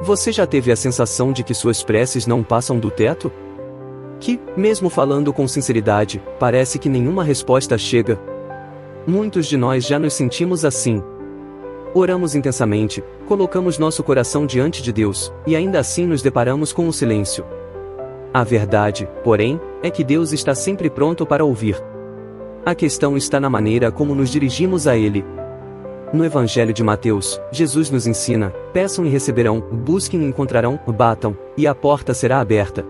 Você já teve a sensação de que suas preces não passam do teto? Que, mesmo falando com sinceridade, parece que nenhuma resposta chega? Muitos de nós já nos sentimos assim. Oramos intensamente, colocamos nosso coração diante de Deus, e ainda assim nos deparamos com o silêncio. A verdade, porém, é que Deus está sempre pronto para ouvir. A questão está na maneira como nos dirigimos a Ele. No Evangelho de Mateus, Jesus nos ensina: peçam e receberão, busquem e encontrarão, batam, e a porta será aberta.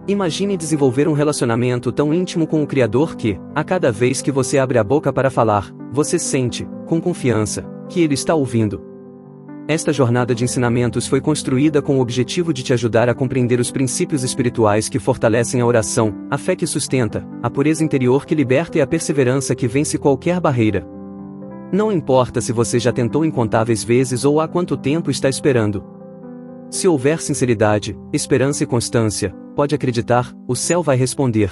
Imagine desenvolver um relacionamento tão íntimo com o Criador que, a cada vez que você abre a boca para falar, você sente, com confiança, que Ele está ouvindo. Esta jornada de ensinamentos foi construída com o objetivo de te ajudar a compreender os princípios espirituais que fortalecem a oração, a fé que sustenta, a pureza interior que liberta e a perseverança que vence qualquer barreira. Não importa se você já tentou incontáveis vezes ou há quanto tempo está esperando. Se houver sinceridade, esperança e constância, pode acreditar, o céu vai responder.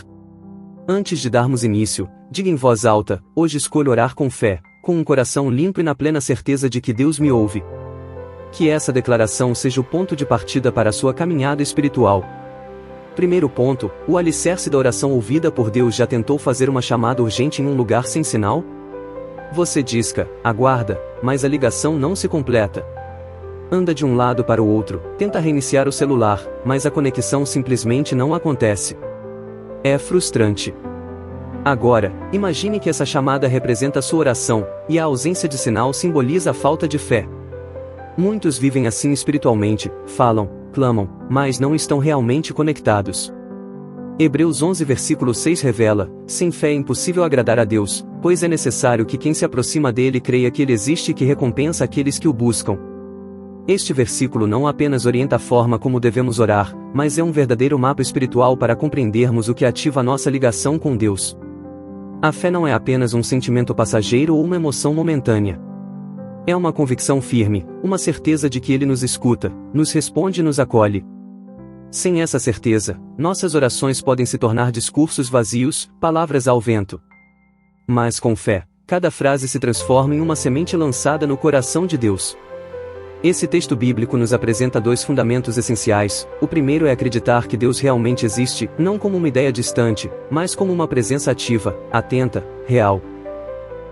Antes de darmos início, diga em voz alta: hoje escolho orar com fé, com um coração limpo e na plena certeza de que Deus me ouve. Que essa declaração seja o ponto de partida para a sua caminhada espiritual. Primeiro ponto: o alicerce da oração ouvida por Deus já tentou fazer uma chamada urgente em um lugar sem sinal? Você disca, aguarda, mas a ligação não se completa. Anda de um lado para o outro, tenta reiniciar o celular, mas a conexão simplesmente não acontece. É frustrante. Agora, imagine que essa chamada representa a sua oração, e a ausência de sinal simboliza a falta de fé. Muitos vivem assim espiritualmente, falam, clamam, mas não estão realmente conectados. Hebreus 11 versículo 6 revela: sem fé é impossível agradar a Deus, pois é necessário que quem se aproxima dele creia que ele existe e que recompensa aqueles que o buscam. Este versículo não apenas orienta a forma como devemos orar, mas é um verdadeiro mapa espiritual para compreendermos o que ativa a nossa ligação com Deus. A fé não é apenas um sentimento passageiro ou uma emoção momentânea. É uma convicção firme, uma certeza de que Ele nos escuta, nos responde e nos acolhe. Sem essa certeza, nossas orações podem se tornar discursos vazios, palavras ao vento. Mas com fé, cada frase se transforma em uma semente lançada no coração de Deus. Esse texto bíblico nos apresenta dois fundamentos essenciais. O primeiro é acreditar que Deus realmente existe, não como uma ideia distante, mas como uma presença ativa, atenta, real.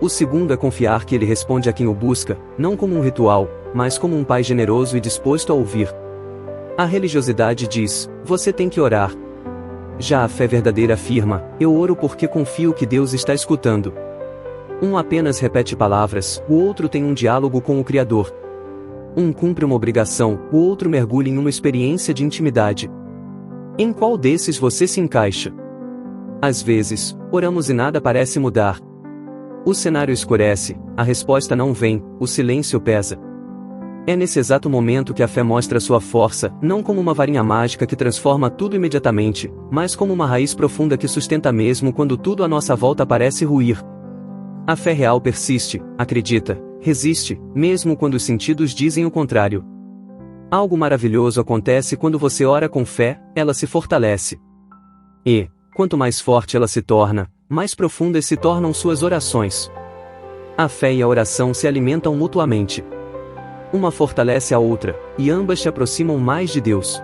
O segundo é confiar que Ele responde a quem o busca, não como um ritual, mas como um Pai generoso e disposto a ouvir. A religiosidade diz: você tem que orar. Já a fé verdadeira afirma: eu oro porque confio que Deus está escutando. Um apenas repete palavras, o outro tem um diálogo com o Criador. Um cumpre uma obrigação, o outro mergulha em uma experiência de intimidade. Em qual desses você se encaixa? Às vezes, oramos e nada parece mudar. O cenário escurece, a resposta não vem, o silêncio pesa. É nesse exato momento que a fé mostra sua força, não como uma varinha mágica que transforma tudo imediatamente, mas como uma raiz profunda que sustenta mesmo quando tudo à nossa volta parece ruir. A fé real persiste, acredita, resiste, mesmo quando os sentidos dizem o contrário. Algo maravilhoso acontece quando você ora com fé, ela se fortalece. E, quanto mais forte ela se torna, mais profundas se tornam suas orações. A fé e a oração se alimentam mutuamente. Uma fortalece a outra, e ambas te aproximam mais de Deus.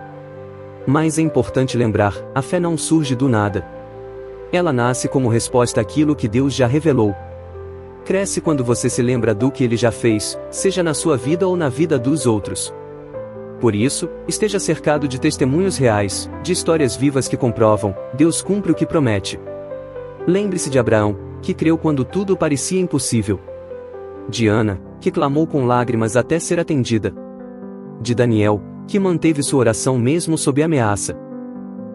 Mas é importante lembrar, a fé não surge do nada. Ela nasce como resposta àquilo que Deus já revelou. Cresce quando você se lembra do que Ele já fez, seja na sua vida ou na vida dos outros. Por isso, esteja cercado de testemunhos reais, de histórias vivas que comprovam: Deus cumpre o que promete. Lembre-se de Abraão, que creu quando tudo parecia impossível. De Ana, que clamou com lágrimas até ser atendida. De Daniel, que manteve sua oração mesmo sob ameaça.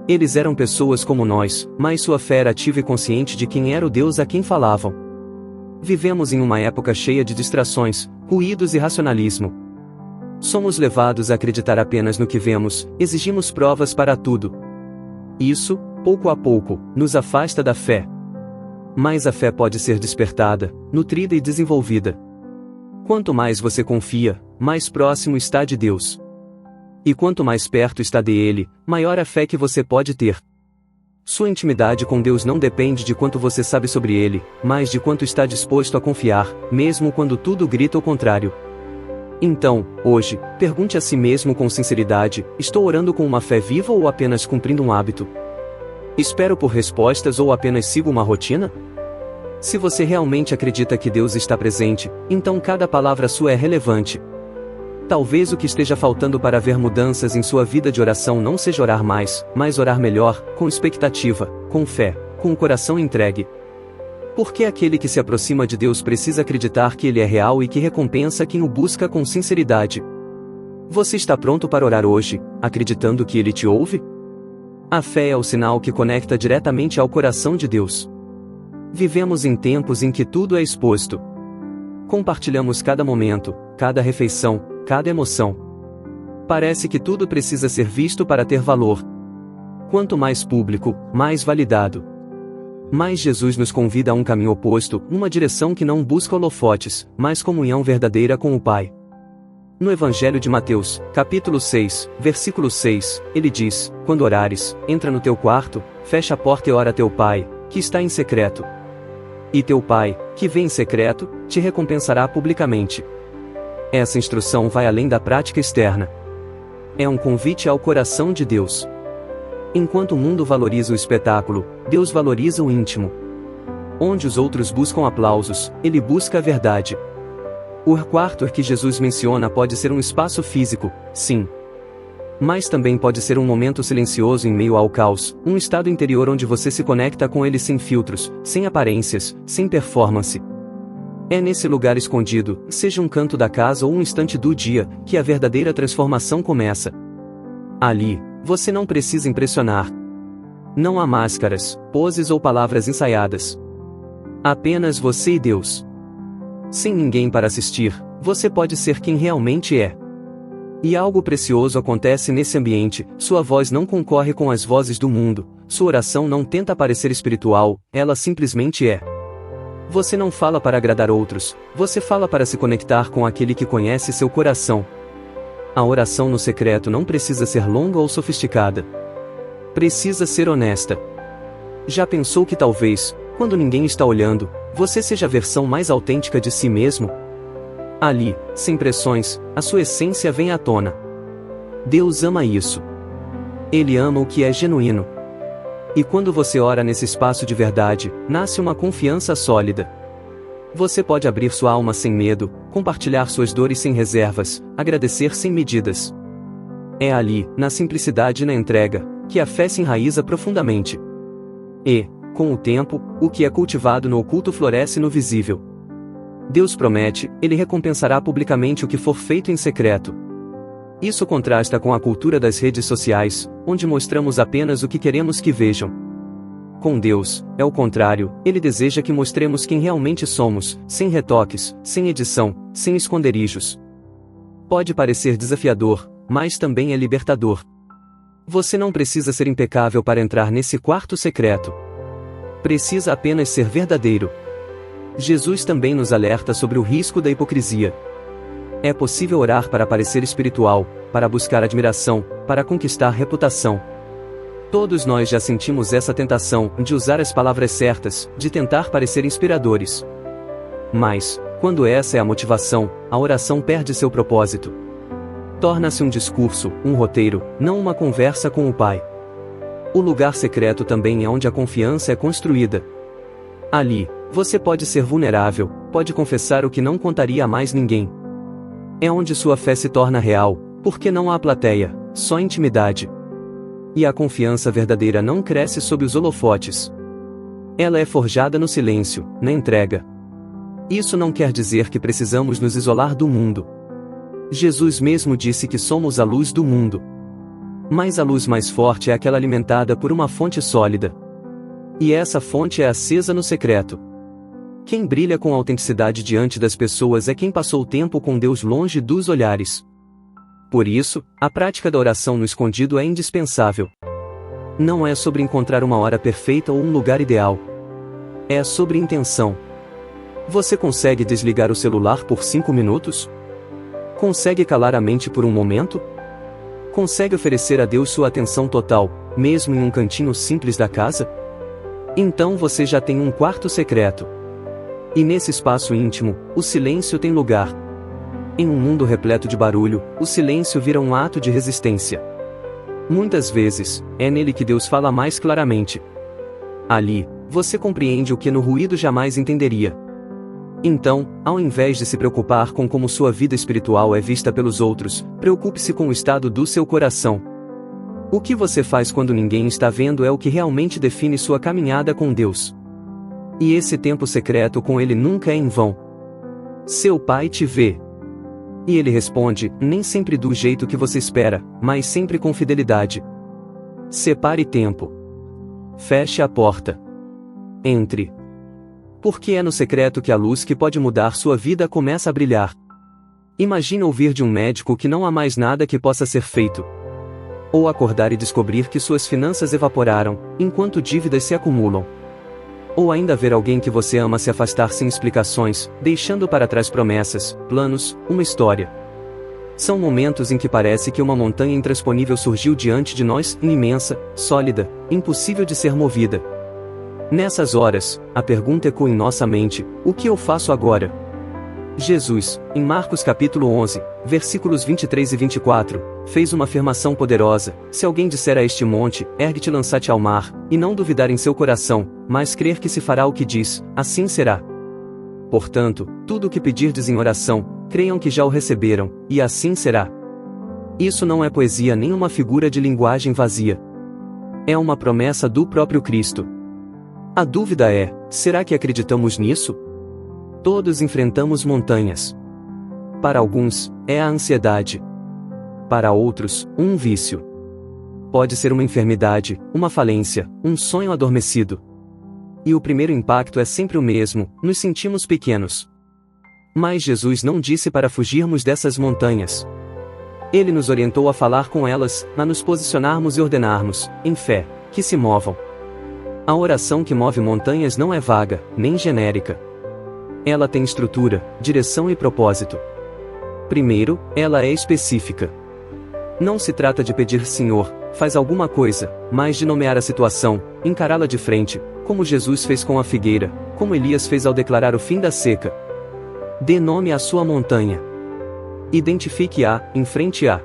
Eles eram pessoas como nós, mas sua fé era ativa e consciente de quem era o Deus a quem falavam. Vivemos em uma época cheia de distrações, ruídos e racionalismo. Somos levados a acreditar apenas no que vemos, exigimos provas para tudo. Isso, pouco a pouco, nos afasta da fé. Mas a fé pode ser despertada, nutrida e desenvolvida. Quanto mais você confia, mais próximo está de Deus. E quanto mais perto está dele, maior a fé que você pode ter. Sua intimidade com Deus não depende de quanto você sabe sobre Ele, mas de quanto está disposto a confiar, mesmo quando tudo grita o contrário. Então, hoje, pergunte a si mesmo com sinceridade: estou orando com uma fé viva ou apenas cumprindo um hábito? Espero por respostas ou apenas sigo uma rotina? Se você realmente acredita que Deus está presente, então cada palavra sua é relevante. Talvez o que esteja faltando para ver mudanças em sua vida de oração não seja orar mais, mas orar melhor, com expectativa, com fé, com o coração entregue. Porque aquele que se aproxima de Deus precisa acreditar que Ele é real e que recompensa quem o busca com sinceridade. Você está pronto para orar hoje, acreditando que Ele te ouve? A fé é o sinal que conecta diretamente ao coração de Deus. Vivemos em tempos em que tudo é exposto. Compartilhamos cada momento, cada refeição, cada emoção. Parece que tudo precisa ser visto para ter valor. Quanto mais público, mais validado. Mas Jesus nos convida a um caminho oposto, uma direção que não busca holofotes, mas comunhão verdadeira com o Pai. No Evangelho de Mateus, capítulo 6, versículo 6, ele diz: quando orares, entra no teu quarto, fecha a porta e ora a teu Pai, que está em secreto. E teu Pai, que vê em secreto, te recompensará publicamente. Essa instrução vai além da prática externa. É um convite ao coração de Deus. Enquanto o mundo valoriza o espetáculo, Deus valoriza o íntimo. Onde os outros buscam aplausos, Ele busca a verdade. O quarto que Jesus menciona pode ser um espaço físico, sim. Mas também pode ser um momento silencioso em meio ao caos, um estado interior onde você se conecta com Ele sem filtros, sem aparências, sem performance. É nesse lugar escondido, seja um canto da casa ou um instante do dia, que a verdadeira transformação começa. Ali, você não precisa impressionar. Não há máscaras, poses ou palavras ensaiadas. Apenas você e Deus. Sem ninguém para assistir, você pode ser quem realmente é. E algo precioso acontece nesse ambiente: sua voz não concorre com as vozes do mundo, sua oração não tenta parecer espiritual, ela simplesmente é. Você não fala para agradar outros, você fala para se conectar com aquele que conhece seu coração. A oração no secreto não precisa ser longa ou sofisticada. Precisa ser honesta. Já pensou que talvez, quando ninguém está olhando, você seja a versão mais autêntica de si mesmo? Ali, sem pressões, a sua essência vem à tona. Deus ama isso. Ele ama o que é genuíno. E quando você ora nesse espaço de verdade, nasce uma confiança sólida. Você pode abrir sua alma sem medo, compartilhar suas dores sem reservas, agradecer sem medidas. É ali, na simplicidade e na entrega, que a fé se enraiza profundamente. E, com o tempo, o que é cultivado no oculto floresce no visível. Deus promete, Ele recompensará publicamente o que for feito em secreto. Isso contrasta com a cultura das redes sociais, onde mostramos apenas o que queremos que vejam. Com Deus, é o contrário, Ele deseja que mostremos quem realmente somos, sem retoques, sem edição, sem esconderijos. Pode parecer desafiador, mas também é libertador. Você não precisa ser impecável para entrar nesse quarto secreto. Precisa apenas ser verdadeiro. Jesus também nos alerta sobre o risco da hipocrisia. É possível orar para parecer espiritual, para buscar admiração, para conquistar reputação. Todos nós já sentimos essa tentação de usar as palavras certas, de tentar parecer inspiradores. Mas, quando essa é a motivação, a oração perde seu propósito. Torna-se um discurso, um roteiro, não uma conversa com o Pai. O lugar secreto também é onde a confiança é construída. Ali, você pode ser vulnerável, pode confessar o que não contaria a mais ninguém. É onde sua fé se torna real, porque não há plateia, só intimidade. E a confiança verdadeira não cresce sob os holofotes. Ela é forjada no silêncio, na entrega. Isso não quer dizer que precisamos nos isolar do mundo. Jesus mesmo disse que somos a luz do mundo. Mas a luz mais forte é aquela alimentada por uma fonte sólida. E essa fonte é acesa no secreto. Quem brilha com autenticidade diante das pessoas é quem passou tempo com Deus longe dos olhares. Por isso, a prática da oração no escondido é indispensável. Não é sobre encontrar uma hora perfeita ou um lugar ideal. É sobre intenção. Você consegue desligar o celular por 5 minutos? Consegue calar a mente por um momento? Consegue oferecer a Deus sua atenção total, mesmo em um cantinho simples da casa? Então você já tem um quarto secreto. E nesse espaço íntimo, o silêncio tem lugar. Em um mundo repleto de barulho, o silêncio vira um ato de resistência. Muitas vezes, é nele que Deus fala mais claramente. Ali, você compreende o que no ruído jamais entenderia. Então, ao invés de se preocupar com como sua vida espiritual é vista pelos outros, preocupe-se com o estado do seu coração. O que você faz quando ninguém está vendo é o que realmente define sua caminhada com Deus. E esse tempo secreto com Ele nunca é em vão. Seu Pai te vê. E Ele responde, nem sempre do jeito que você espera, mas sempre com fidelidade. Separe tempo. Feche a porta. Entre. Porque é no secreto que a luz que pode mudar sua vida começa a brilhar. Imagine ouvir de um médico que não há mais nada que possa ser feito. Ou acordar e descobrir que suas finanças evaporaram, enquanto dívidas se acumulam. Ou ainda ver alguém que você ama se afastar sem explicações, deixando para trás promessas, planos, uma história. São momentos em que parece que uma montanha intransponível surgiu diante de nós, imensa, sólida, impossível de ser movida. Nessas horas, a pergunta ecoa em nossa mente: o que eu faço agora? Jesus, em Marcos capítulo 11, versículos 23 e 24, fez uma afirmação poderosa: se alguém disser a este monte, ergue-te e lança-te ao mar, e não duvidar em seu coração, mas crer que se fará o que diz, assim será. Portanto, tudo o que pedirdes em oração, creiam que já o receberam, e assim será. Isso não é poesia nem uma figura de linguagem vazia. É uma promessa do próprio Cristo. A dúvida é: será que acreditamos nisso? Todos enfrentamos montanhas. Para alguns, é a ansiedade. Para outros, um vício. Pode ser uma enfermidade, uma falência, um sonho adormecido. E o primeiro impacto é sempre o mesmo: nos sentimos pequenos. Mas Jesus não disse para fugirmos dessas montanhas. Ele nos orientou a falar com elas, a nos posicionarmos e ordenarmos, em fé, que se movam. A oração que move montanhas não é vaga, nem genérica. Ela tem estrutura, direção e propósito. Primeiro, ela é específica. Não se trata de pedir Senhor, faz alguma coisa, mas de nomear a situação, encará-la de frente, como Jesus fez com a figueira, como Elias fez ao declarar o fim da seca. Dê nome à sua montanha. Identifique-a, enfrente-a.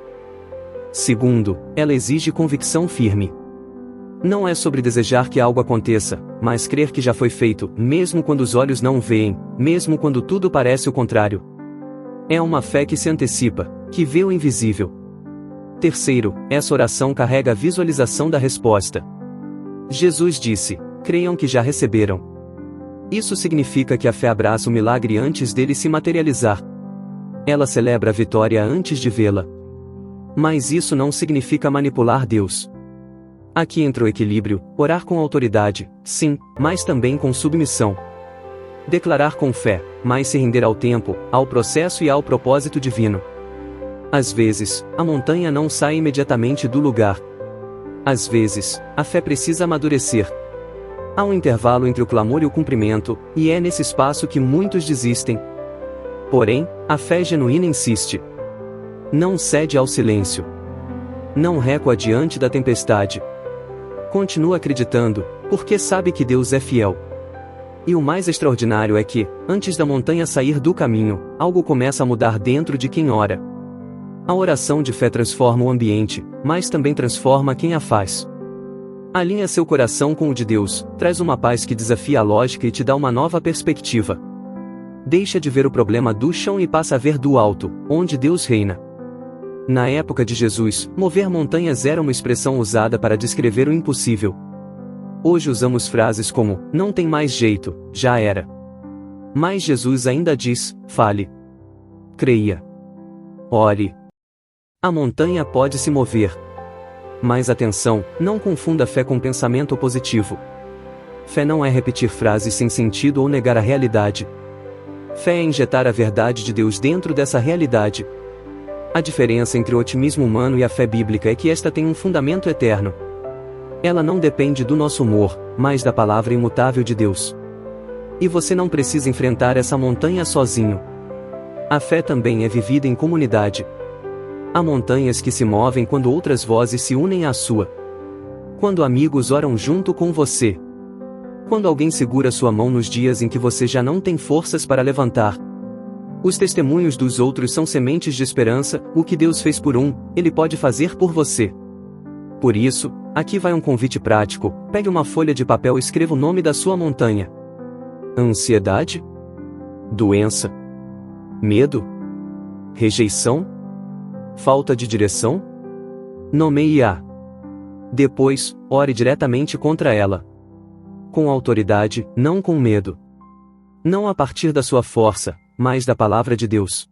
Segundo, ela exige convicção firme. Não é sobre desejar que algo aconteça, mas crer que já foi feito, mesmo quando os olhos não veem, mesmo quando tudo parece o contrário. É uma fé que se antecipa, que vê o invisível. Terceiro, essa oração carrega a visualização da resposta. Jesus disse: creiam que já receberam. Isso significa que a fé abraça o milagre antes dele se materializar. Ela celebra a vitória antes de vê-la. Mas isso não significa manipular Deus. Aqui entra o equilíbrio: orar com autoridade, sim, mas também com submissão. Declarar com fé, mas se render ao tempo, ao processo e ao propósito divino. Às vezes, a montanha não sai imediatamente do lugar. Às vezes, a fé precisa amadurecer. Há um intervalo entre o clamor e o cumprimento, e é nesse espaço que muitos desistem. Porém, a fé genuína insiste. Não cede ao silêncio. Não recua diante da tempestade. Continua acreditando, porque sabe que Deus é fiel. E o mais extraordinário é que, antes da montanha sair do caminho, algo começa a mudar dentro de quem ora. A oração de fé transforma o ambiente, mas também transforma quem a faz. Alinha seu coração com o de Deus, traz uma paz que desafia a lógica e te dá uma nova perspectiva. Deixa de ver o problema do chão e passa a ver do alto, onde Deus reina. Na época de Jesus, mover montanhas era uma expressão usada para descrever o impossível. Hoje usamos frases como: não tem mais jeito, já era. Mas Jesus ainda diz: fale. Creia. Ore. A montanha pode se mover. Mas atenção, não confunda fé com pensamento positivo. Fé não é repetir frases sem sentido ou negar a realidade. Fé é injetar a verdade de Deus dentro dessa realidade. A diferença entre o otimismo humano e a fé bíblica é que esta tem um fundamento eterno. Ela não depende do nosso humor, mas da palavra imutável de Deus. E você não precisa enfrentar essa montanha sozinho. A fé também é vivida em comunidade. Há montanhas que se movem quando outras vozes se unem à sua. Quando amigos oram junto com você. Quando alguém segura sua mão nos dias em que você já não tem forças para levantar. Os testemunhos dos outros são sementes de esperança. O que Deus fez por um, Ele pode fazer por você. Por isso, aqui vai um convite prático: pegue uma folha de papel e escreva o nome da sua montanha. Ansiedade? Doença? Medo? Rejeição? Falta de direção? Nomeie-a. Depois, ore diretamente contra ela. Com autoridade, não com medo. Não a partir da sua força, mas da palavra de Deus.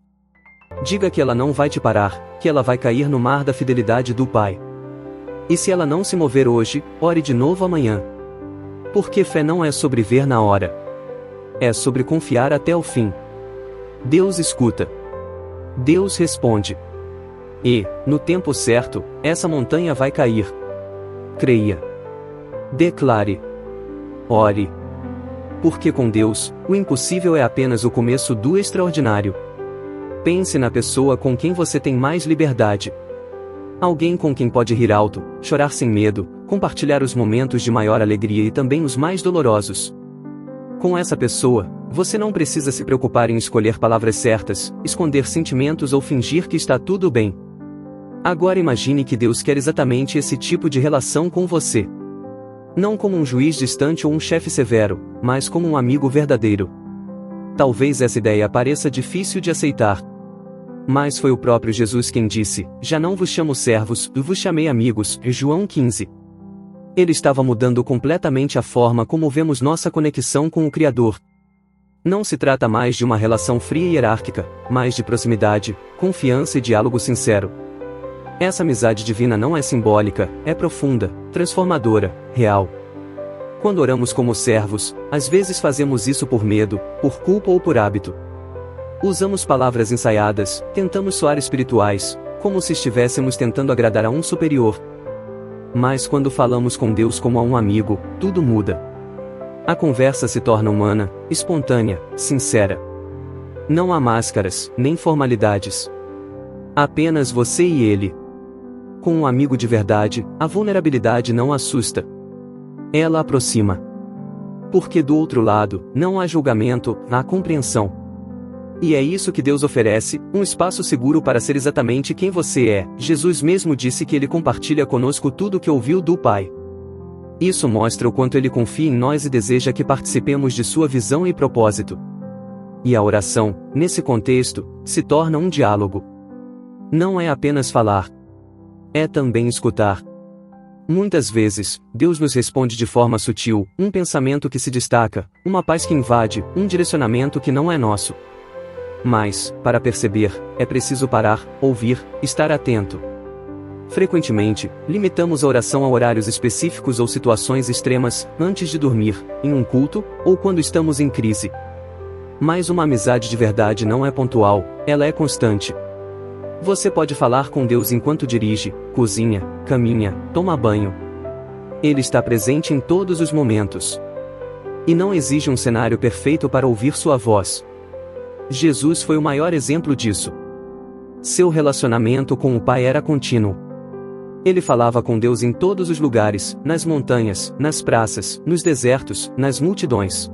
Diga que ela não vai te parar, que ela vai cair no mar da fidelidade do Pai. E se ela não se mover hoje, ore de novo amanhã. Porque fé não é sobre ver na hora. É sobre confiar até o fim. Deus escuta. Deus responde. E, no tempo certo, essa montanha vai cair. Creia. Declare. Ore. Porque com Deus, o impossível é apenas o começo do extraordinário. Pense na pessoa com quem você tem mais liberdade. Alguém com quem pode rir alto, chorar sem medo, compartilhar os momentos de maior alegria e também os mais dolorosos. Com essa pessoa, você não precisa se preocupar em escolher palavras certas, esconder sentimentos ou fingir que está tudo bem. Agora imagine que Deus quer exatamente esse tipo de relação com você. Não como um juiz distante ou um chefe severo, mas como um amigo verdadeiro. Talvez essa ideia pareça difícil de aceitar. Mas foi o próprio Jesus quem disse: "Já não vos chamo servos, vos chamei amigos", João 15. Ele estava mudando completamente a forma como vemos nossa conexão com o Criador. Não se trata mais de uma relação fria e hierárquica, mas de proximidade, confiança e diálogo sincero. Essa amizade divina não é simbólica, é profunda, transformadora, real. Quando oramos como servos, às vezes fazemos isso por medo, por culpa ou por hábito. Usamos palavras ensaiadas, tentamos soar espirituais, como se estivéssemos tentando agradar a um superior. Mas quando falamos com Deus como a um amigo, tudo muda. A conversa se torna humana, espontânea, sincera. Não há máscaras, nem formalidades. Apenas você e Ele. Com um amigo de verdade, a vulnerabilidade não assusta. Ela aproxima. Porque do outro lado, não há julgamento, há compreensão. E é isso que Deus oferece, um espaço seguro para ser exatamente quem você é. Jesus mesmo disse que Ele compartilha conosco tudo o que ouviu do Pai. Isso mostra o quanto Ele confia em nós e deseja que participemos de sua visão e propósito. E a oração, nesse contexto, se torna um diálogo. Não é apenas falar. É também escutar. Muitas vezes, Deus nos responde de forma sutil, um pensamento que se destaca, uma paz que invade, um direcionamento que não é nosso. Mas, para perceber, é preciso parar, ouvir, estar atento. Frequentemente, limitamos a oração a horários específicos ou situações extremas, antes de dormir, em um culto, ou quando estamos em crise. Mas uma amizade de verdade não é pontual, ela é constante. Você pode falar com Deus enquanto dirige, cozinha, caminha, toma banho. Ele está presente em todos os momentos. E não exige um cenário perfeito para ouvir sua voz. Jesus foi o maior exemplo disso. Seu relacionamento com o Pai era contínuo. Ele falava com Deus em todos os lugares, nas montanhas, nas praças, nos desertos, nas multidões.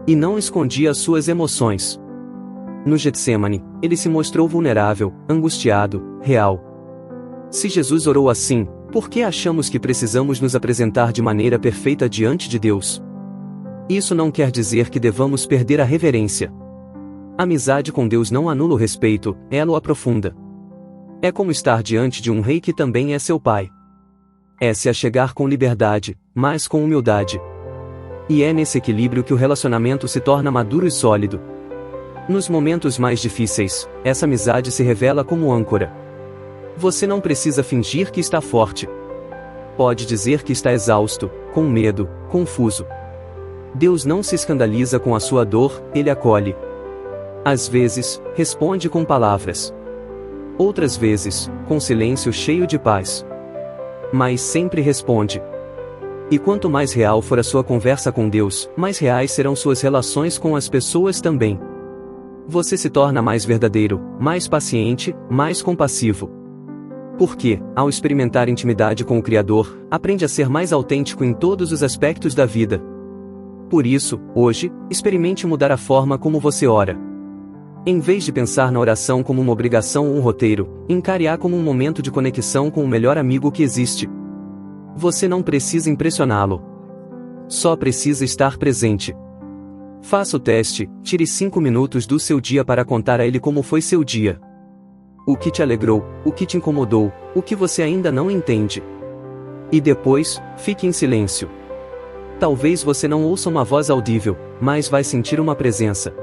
E não escondia as suas emoções. No Getsemane, ele se mostrou vulnerável, angustiado, real. Se Jesus orou assim, por que achamos que precisamos nos apresentar de maneira perfeita diante de Deus? Isso não quer dizer que devamos perder a reverência. Amizade com Deus não anula o respeito, ela o aprofunda. É como estar diante de um rei que também é seu pai. É se achegar com liberdade, mas com humildade. E é nesse equilíbrio que o relacionamento se torna maduro e sólido. Nos momentos mais difíceis, essa amizade se revela como âncora. Você não precisa fingir que está forte. Pode dizer que está exausto, com medo, confuso. Deus não se escandaliza com a sua dor, Ele acolhe. Às vezes, responde com palavras. Outras vezes, com silêncio cheio de paz. Mas sempre responde. E quanto mais real for a sua conversa com Deus, mais reais serão suas relações com as pessoas também. Você se torna mais verdadeiro, mais paciente, mais compassivo. Porque, ao experimentar intimidade com o Criador, aprende a ser mais autêntico em todos os aspectos da vida. Por isso, hoje, experimente mudar a forma como você ora. Em vez de pensar na oração como uma obrigação ou um roteiro, encare-a como um momento de conexão com o melhor amigo que existe. Você não precisa impressioná-lo. Só precisa estar presente. Faça o teste, tire 5 minutos do seu dia para contar a ele como foi seu dia. O que te alegrou, o que te incomodou, o que você ainda não entende. E depois, fique em silêncio. Talvez você não ouça uma voz audível, mas vai sentir uma presença.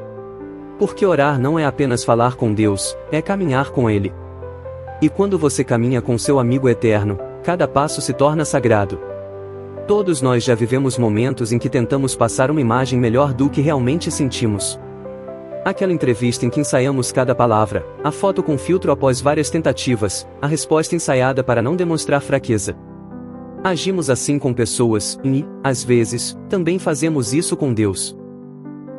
Porque orar não é apenas falar com Deus, é caminhar com Ele. E quando você caminha com seu amigo eterno, cada passo se torna sagrado. Todos nós já vivemos momentos em que tentamos passar uma imagem melhor do que realmente sentimos. Aquela entrevista em que ensaiamos cada palavra, a foto com filtro após várias tentativas, a resposta ensaiada para não demonstrar fraqueza. Agimos assim com pessoas, e, às vezes, também fazemos isso com Deus.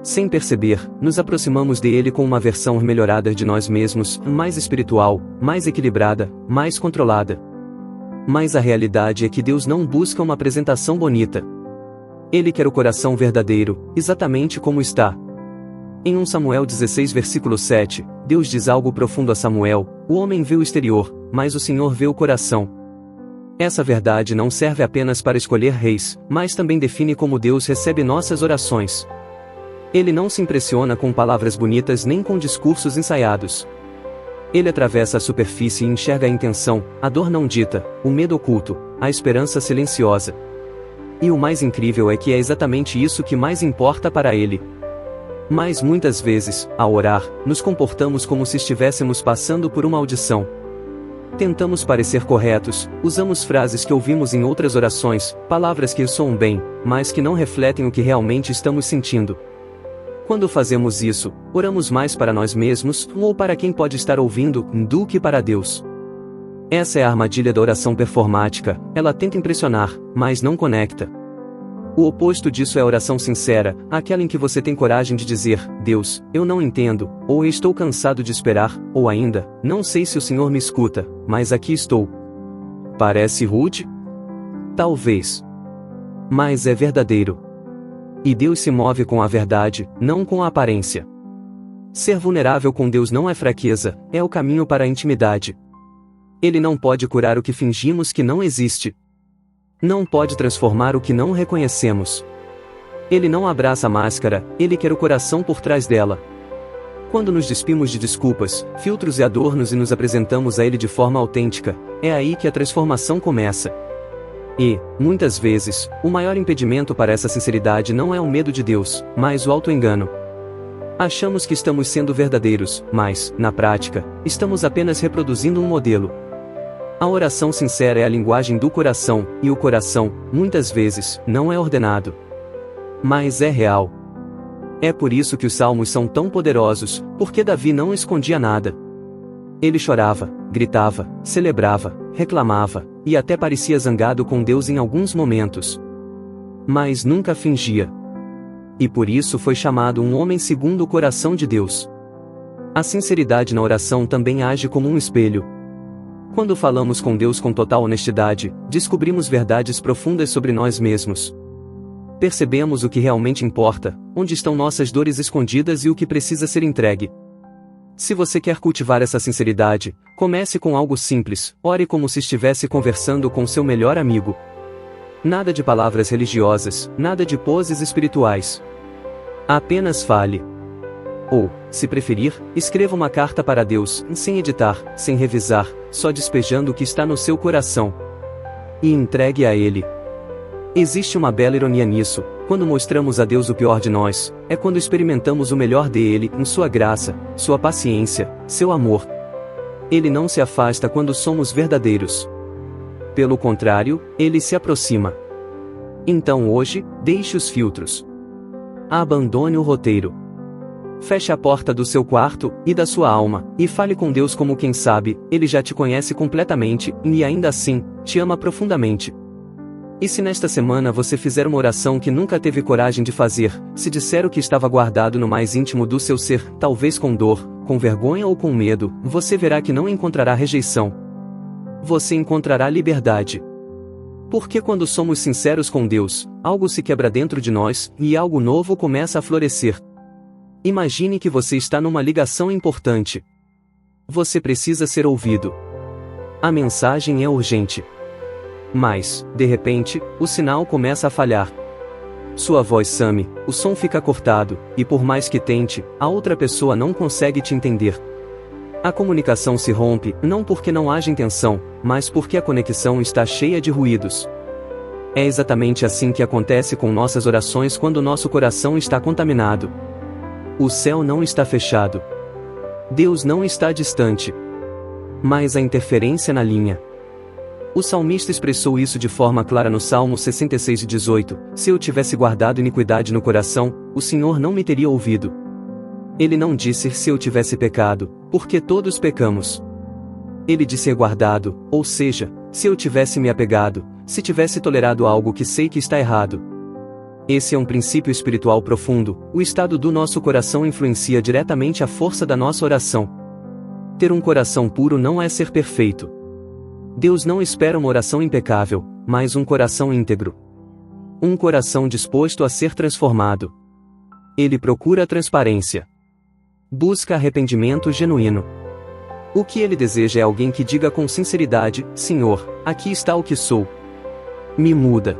Sem perceber, nos aproximamos dele com uma versão melhorada de nós mesmos, mais espiritual, mais equilibrada, mais controlada. Mas a realidade é que Deus não busca uma apresentação bonita. Ele quer o coração verdadeiro, exatamente como está. Em 1 Samuel 16 versículo 7, Deus diz algo profundo a Samuel: o homem vê o exterior, mas o Senhor vê o coração. Essa verdade não serve apenas para escolher reis, mas também define como Deus recebe nossas orações. Ele não se impressiona com palavras bonitas nem com discursos ensaiados. Ele atravessa a superfície e enxerga a intenção, a dor não dita, o medo oculto, a esperança silenciosa. E o mais incrível é que é exatamente isso que mais importa para ele. Mas muitas vezes, ao orar, nos comportamos como se estivéssemos passando por uma audição. Tentamos parecer corretos, usamos frases que ouvimos em outras orações, palavras que soam bem, mas que não refletem o que realmente estamos sentindo. Quando fazemos isso, oramos mais para nós mesmos, ou para quem pode estar ouvindo, do que para Deus. Essa é a armadilha da oração performática, ela tenta impressionar, mas não conecta. O oposto disso é a oração sincera, aquela em que você tem coragem de dizer: Deus, eu não entendo, ou estou cansado de esperar, ou ainda, não sei se o Senhor me escuta, mas aqui estou. Parece rude? Talvez. Mas é verdadeiro. E Deus se move com a verdade, não com a aparência. Ser vulnerável com Deus não é fraqueza, é o caminho para a intimidade. Ele não pode curar o que fingimos que não existe. Não pode transformar o que não reconhecemos. Ele não abraça a máscara, ele quer o coração por trás dela. Quando nos despimos de desculpas, filtros e adornos e nos apresentamos a ele de forma autêntica, é aí que a transformação começa. E, muitas vezes, o maior impedimento para essa sinceridade não é o medo de Deus, mas o auto-engano. Achamos que estamos sendo verdadeiros, mas, na prática, estamos apenas reproduzindo um modelo. A oração sincera é a linguagem do coração, e o coração, muitas vezes, não é ordenado. Mas é real. É por isso que os salmos são tão poderosos, porque Davi não escondia nada. Ele chorava, gritava, celebrava, reclamava, e até parecia zangado com Deus em alguns momentos. Mas nunca fingia. E por isso foi chamado um homem segundo o coração de Deus. A sinceridade na oração também age como um espelho. Quando falamos com Deus com total honestidade, descobrimos verdades profundas sobre nós mesmos. Percebemos o que realmente importa, onde estão nossas dores escondidas e o que precisa ser entregue. Se você quer cultivar essa sinceridade, comece com algo simples, ore como se estivesse conversando com seu melhor amigo. Nada de palavras religiosas, nada de poses espirituais. Apenas fale. Ou, se preferir, escreva uma carta para Deus, sem editar, sem revisar, só despejando o que está no seu coração. E entregue a Ele. Existe uma bela ironia nisso: quando mostramos a Deus o pior de nós, é quando experimentamos o melhor dele, em sua graça, sua paciência, seu amor. Ele não se afasta quando somos verdadeiros. Pelo contrário, ele se aproxima. Então hoje, deixe os filtros. Abandone o roteiro. Feche a porta do seu quarto, e da sua alma, e fale com Deus como quem sabe, ele já te conhece completamente, e ainda assim, te ama profundamente. E se nesta semana você fizer uma oração que nunca teve coragem de fazer, se disser o que estava guardado no mais íntimo do seu ser, talvez com dor, com vergonha ou com medo, você verá que não encontrará rejeição. Você encontrará liberdade. Porque quando somos sinceros com Deus, algo se quebra dentro de nós, e algo novo começa a florescer. Imagine que você está numa ligação importante. Você precisa ser ouvido. A mensagem é urgente. Mas, de repente, o sinal começa a falhar. Sua voz some, o som fica cortado, e por mais que tente, a outra pessoa não consegue te entender. A comunicação se rompe, não porque não haja intenção, mas porque a conexão está cheia de ruídos. É exatamente assim que acontece com nossas orações quando nosso coração está contaminado. O céu não está fechado. Deus não está distante. Mas a interferência na linha. O salmista expressou isso de forma clara no Salmo 66:18, se eu tivesse guardado iniquidade no coração, o Senhor não me teria ouvido. Ele não disse se eu tivesse pecado, porque todos pecamos. Ele disse guardado, ou seja, se eu tivesse me apegado, se tivesse tolerado algo que sei que está errado. Esse é um princípio espiritual profundo, o estado do nosso coração influencia diretamente a força da nossa oração. Ter um coração puro não é ser perfeito. Deus não espera uma oração impecável, mas um coração íntegro. Um coração disposto a ser transformado. Ele procura a transparência. Busca arrependimento genuíno. O que ele deseja é alguém que diga com sinceridade: Senhor, aqui está o que sou. Me muda.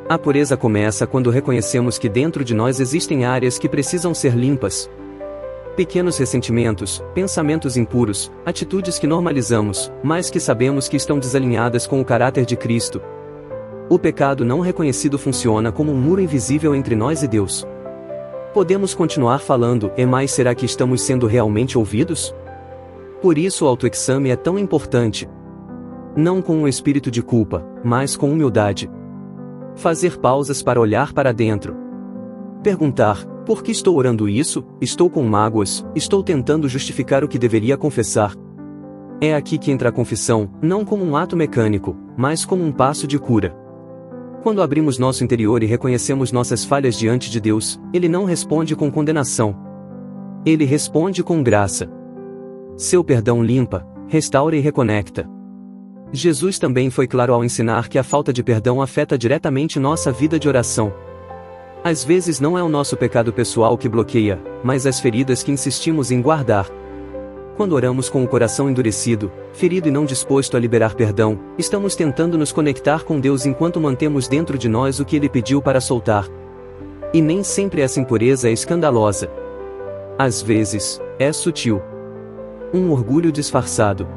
A pureza começa quando reconhecemos que dentro de nós existem áreas que precisam ser limpas. Pequenos ressentimentos, pensamentos impuros, atitudes que normalizamos, mas que sabemos que estão desalinhadas com o caráter de Cristo. O pecado não reconhecido funciona como um muro invisível entre nós e Deus. Podemos continuar falando, mas será que estamos sendo realmente ouvidos? Por isso o autoexame é tão importante. Não com um espírito de culpa, mas com humildade. Fazer pausas para olhar para dentro. Perguntar: por que estou orando isso? Estou com mágoas? Estou tentando justificar o que deveria confessar? É aqui que entra a confissão, não como um ato mecânico, mas como um passo de cura. Quando abrimos nosso interior e reconhecemos nossas falhas diante de Deus, Ele não responde com condenação. Ele responde com graça. Seu perdão limpa, restaura e reconecta. Jesus também foi claro ao ensinar que a falta de perdão afeta diretamente nossa vida de oração. Às vezes não é o nosso pecado pessoal que bloqueia, mas as feridas que insistimos em guardar. Quando oramos com o coração endurecido, ferido e não disposto a liberar perdão, estamos tentando nos conectar com Deus enquanto mantemos dentro de nós o que Ele pediu para soltar. E nem sempre essa impureza é escandalosa. Às vezes, é sutil. Um orgulho disfarçado.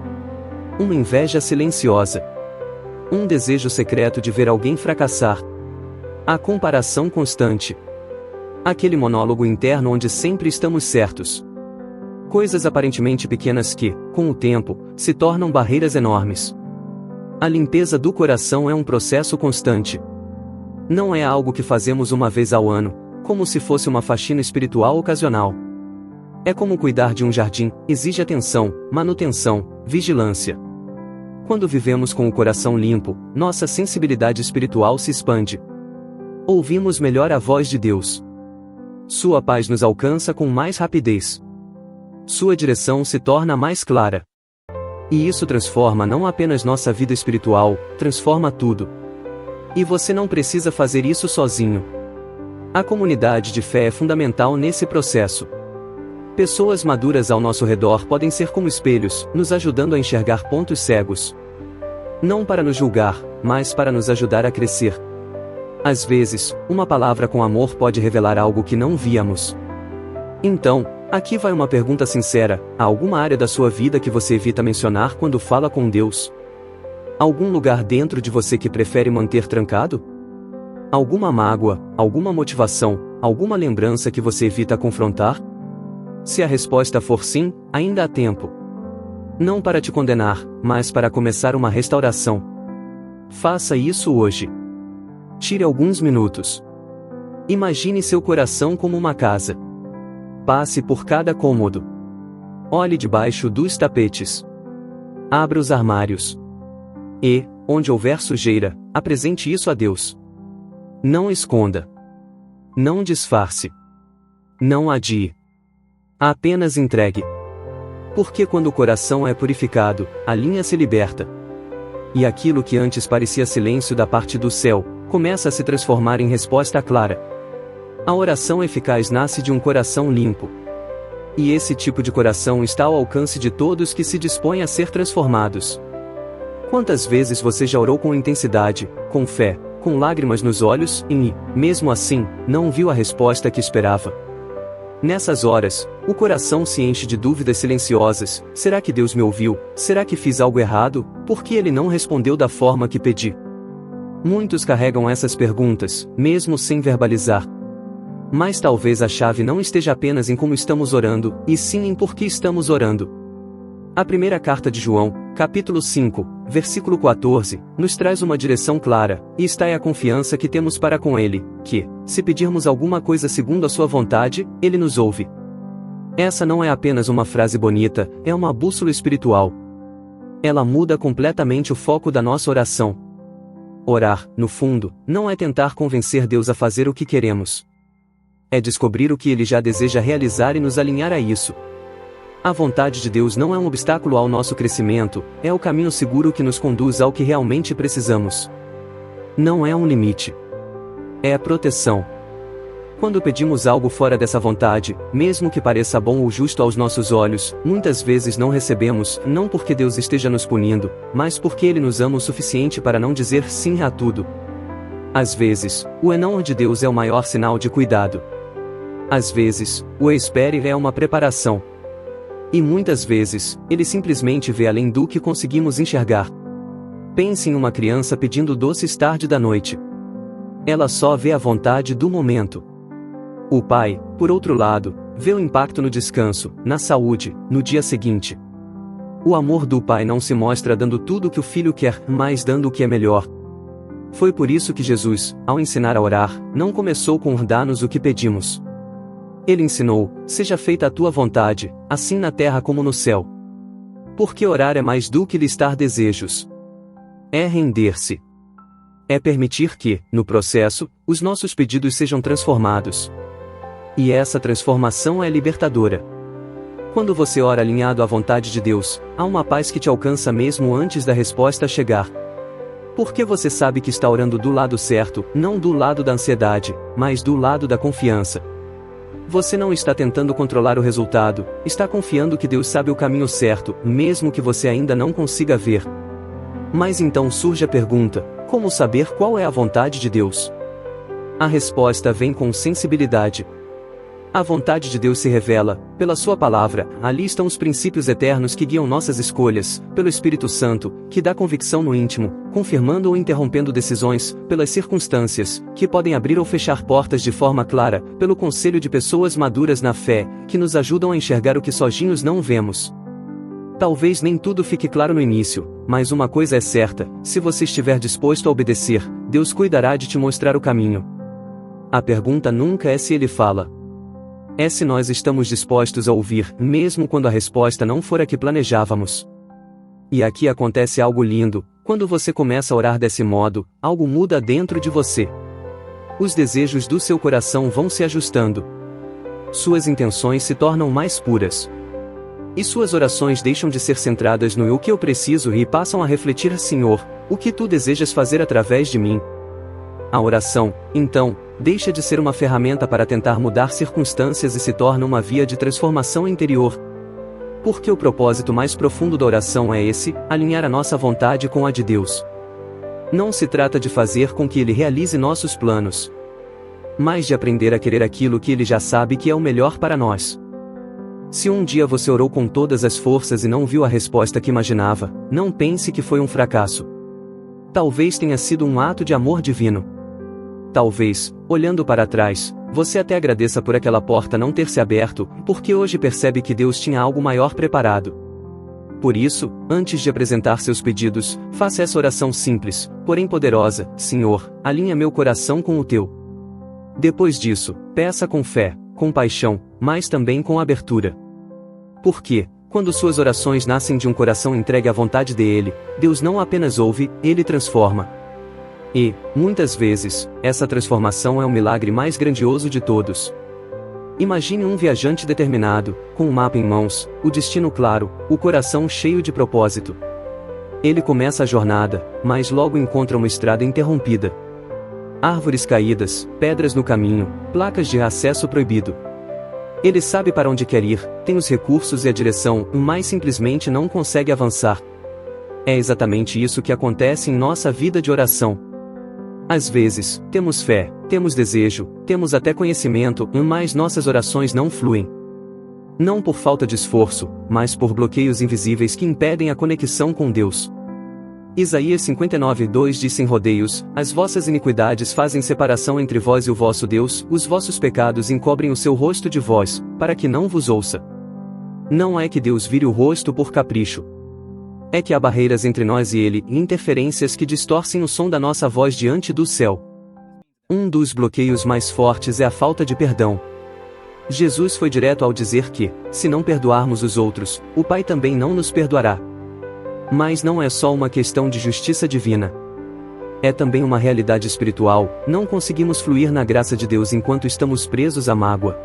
Uma inveja silenciosa. Um desejo secreto de ver alguém fracassar. A comparação constante. Aquele monólogo interno onde sempre estamos certos. Coisas aparentemente pequenas que, com o tempo, se tornam barreiras enormes. A limpeza do coração é um processo constante. Não é algo que fazemos uma vez ao ano, como se fosse uma faxina espiritual ocasional. É como cuidar de um jardim, exige atenção, manutenção, vigilância. Quando vivemos com o coração limpo, nossa sensibilidade espiritual se expande. Ouvimos melhor a voz de Deus. Sua paz nos alcança com mais rapidez. Sua direção se torna mais clara. E isso transforma não apenas nossa vida espiritual, transforma tudo. E você não precisa fazer isso sozinho. A comunidade de fé é fundamental nesse processo. Pessoas maduras ao nosso redor podem ser como espelhos, nos ajudando a enxergar pontos cegos. Não para nos julgar, mas para nos ajudar a crescer. Às vezes, uma palavra com amor pode revelar algo que não víamos. Então, aqui vai uma pergunta sincera: há alguma área da sua vida que você evita mencionar quando fala com Deus? Algum lugar dentro de você que prefere manter trancado? Alguma mágoa, alguma motivação, alguma lembrança que você evita confrontar? Se a resposta for sim, ainda há tempo. Não para te condenar, mas para começar uma restauração. Faça isso hoje. Tire alguns minutos. Imagine seu coração como uma casa. Passe por cada cômodo. Olhe debaixo dos tapetes. Abra os armários. E, onde houver sujeira, apresente isso a Deus. Não esconda. Não disfarce. Não adie. Apenas entregue. Porque quando o coração é purificado, a linha se liberta. E aquilo que antes parecia silêncio da parte do céu, começa a se transformar em resposta clara. A oração eficaz nasce de um coração limpo. E esse tipo de coração está ao alcance de todos que se dispõem a ser transformados. Quantas vezes você já orou com intensidade, com fé, com lágrimas nos olhos, e, mesmo assim, não viu a resposta que esperava? Nessas horas, o coração se enche de dúvidas silenciosas: será que Deus me ouviu? Será que fiz algo errado? Por que Ele não respondeu da forma que pedi? Muitos carregam essas perguntas, mesmo sem verbalizar. Mas talvez a chave não esteja apenas em como estamos orando, e sim em por que estamos orando. A primeira carta de João, capítulo 5, versículo 14, nos traz uma direção clara, e está é a confiança que temos para com Ele, que, se pedirmos alguma coisa segundo a sua vontade, Ele nos ouve. Essa não é apenas uma frase bonita, é uma bússola espiritual. Ela muda completamente o foco da nossa oração. Orar, no fundo, não é tentar convencer Deus a fazer o que queremos. É descobrir o que Ele já deseja realizar e nos alinhar a isso. A vontade de Deus não é um obstáculo ao nosso crescimento, é o caminho seguro que nos conduz ao que realmente precisamos. Não é um limite. É a proteção. Quando pedimos algo fora dessa vontade, mesmo que pareça bom ou justo aos nossos olhos, muitas vezes não recebemos, não porque Deus esteja nos punindo, mas porque Ele nos ama o suficiente para não dizer sim a tudo. Às vezes, o não de Deus é o maior sinal de cuidado. Às vezes, o espere é uma preparação. E muitas vezes, Ele simplesmente vê além do que conseguimos enxergar. Pense em uma criança pedindo doces tarde da noite. Ela só vê a vontade do momento. O pai, por outro lado, vê o impacto no descanso, na saúde, no dia seguinte. O amor do pai não se mostra dando tudo o que o filho quer, mas dando o que é melhor. Foi por isso que Jesus, ao ensinar a orar, não começou com dar-nos o que pedimos. Ele ensinou: seja feita a tua vontade, assim na terra como no céu. Porque orar é mais do que listar desejos. É render-se. É permitir que, no processo, os nossos pedidos sejam transformados. E essa transformação é libertadora. Quando você ora alinhado à vontade de Deus, há uma paz que te alcança mesmo antes da resposta chegar. Porque você sabe que está orando do lado certo, não do lado da ansiedade, mas do lado da confiança. Você não está tentando controlar o resultado, está confiando que Deus sabe o caminho certo, mesmo que você ainda não consiga ver. Mas então surge a pergunta: como saber qual é a vontade de Deus? A resposta vem com sensibilidade. A vontade de Deus se revela, pela sua palavra, ali estão os princípios eternos que guiam nossas escolhas, pelo Espírito Santo, que dá convicção no íntimo, confirmando ou interrompendo decisões, pelas circunstâncias, que podem abrir ou fechar portas de forma clara, pelo conselho de pessoas maduras na fé, que nos ajudam a enxergar o que sozinhos não vemos. Talvez nem tudo fique claro no início, mas uma coisa é certa: se você estiver disposto a obedecer, Deus cuidará de te mostrar o caminho. A pergunta nunca é se Ele fala. É se nós estamos dispostos a ouvir, mesmo quando a resposta não for a que planejávamos. E aqui acontece algo lindo: quando você começa a orar desse modo, algo muda dentro de você. Os desejos do seu coração vão se ajustando. Suas intenções se tornam mais puras. E suas orações deixam de ser centradas no "o que eu preciso" e passam a refletir: Senhor, o que tu desejas fazer através de mim? A oração, então, deixa de ser uma ferramenta para tentar mudar circunstâncias e se torna uma via de transformação interior. Porque o propósito mais profundo da oração é esse: alinhar a nossa vontade com a de Deus. Não se trata de fazer com que Ele realize nossos planos, mas de aprender a querer aquilo que Ele já sabe que é o melhor para nós. Se um dia você orou com todas as forças e não viu a resposta que imaginava, não pense que foi um fracasso. Talvez tenha sido um ato de amor divino. Talvez, olhando para trás, você até agradeça por aquela porta não ter se aberto, porque hoje percebe que Deus tinha algo maior preparado. Por isso, antes de apresentar seus pedidos, faça essa oração simples, porém poderosa: Senhor, alinha meu coração com o teu. Depois disso, peça com fé, com paixão, mas também com abertura. Porque, quando suas orações nascem de um coração entregue à vontade dele, Deus não apenas ouve, Ele transforma. E, muitas vezes, essa transformação é o milagre mais grandioso de todos. Imagine um viajante determinado, com um mapa em mãos, o destino claro, o coração cheio de propósito. Ele começa a jornada, mas logo encontra uma estrada interrompida. árvores caídas, pedras no caminho, placas de acesso proibido. Ele sabe para onde quer ir, tem os recursos e a direção, mas simplesmente não consegue avançar. É exatamente isso que acontece em nossa vida de oração. Às vezes, temos fé, temos desejo, temos até conhecimento, mas nossas orações não fluem. Não por falta de esforço, mas por bloqueios invisíveis que impedem a conexão com Deus. Isaías 59:2 diz sem rodeios: as vossas iniquidades fazem separação entre vós e o vosso Deus, os vossos pecados encobrem o seu rosto de vós, para que não vos ouça. Não é que Deus vire o rosto por capricho. É que há barreiras entre nós e Ele, e interferências que distorcem o som da nossa voz diante do céu. Um dos bloqueios mais fortes é a falta de perdão. Jesus foi direto ao dizer que, se não perdoarmos os outros, o Pai também não nos perdoará. Mas não é só uma questão de justiça divina. É também uma realidade espiritual, não conseguimos fluir na graça de Deus enquanto estamos presos à mágoa.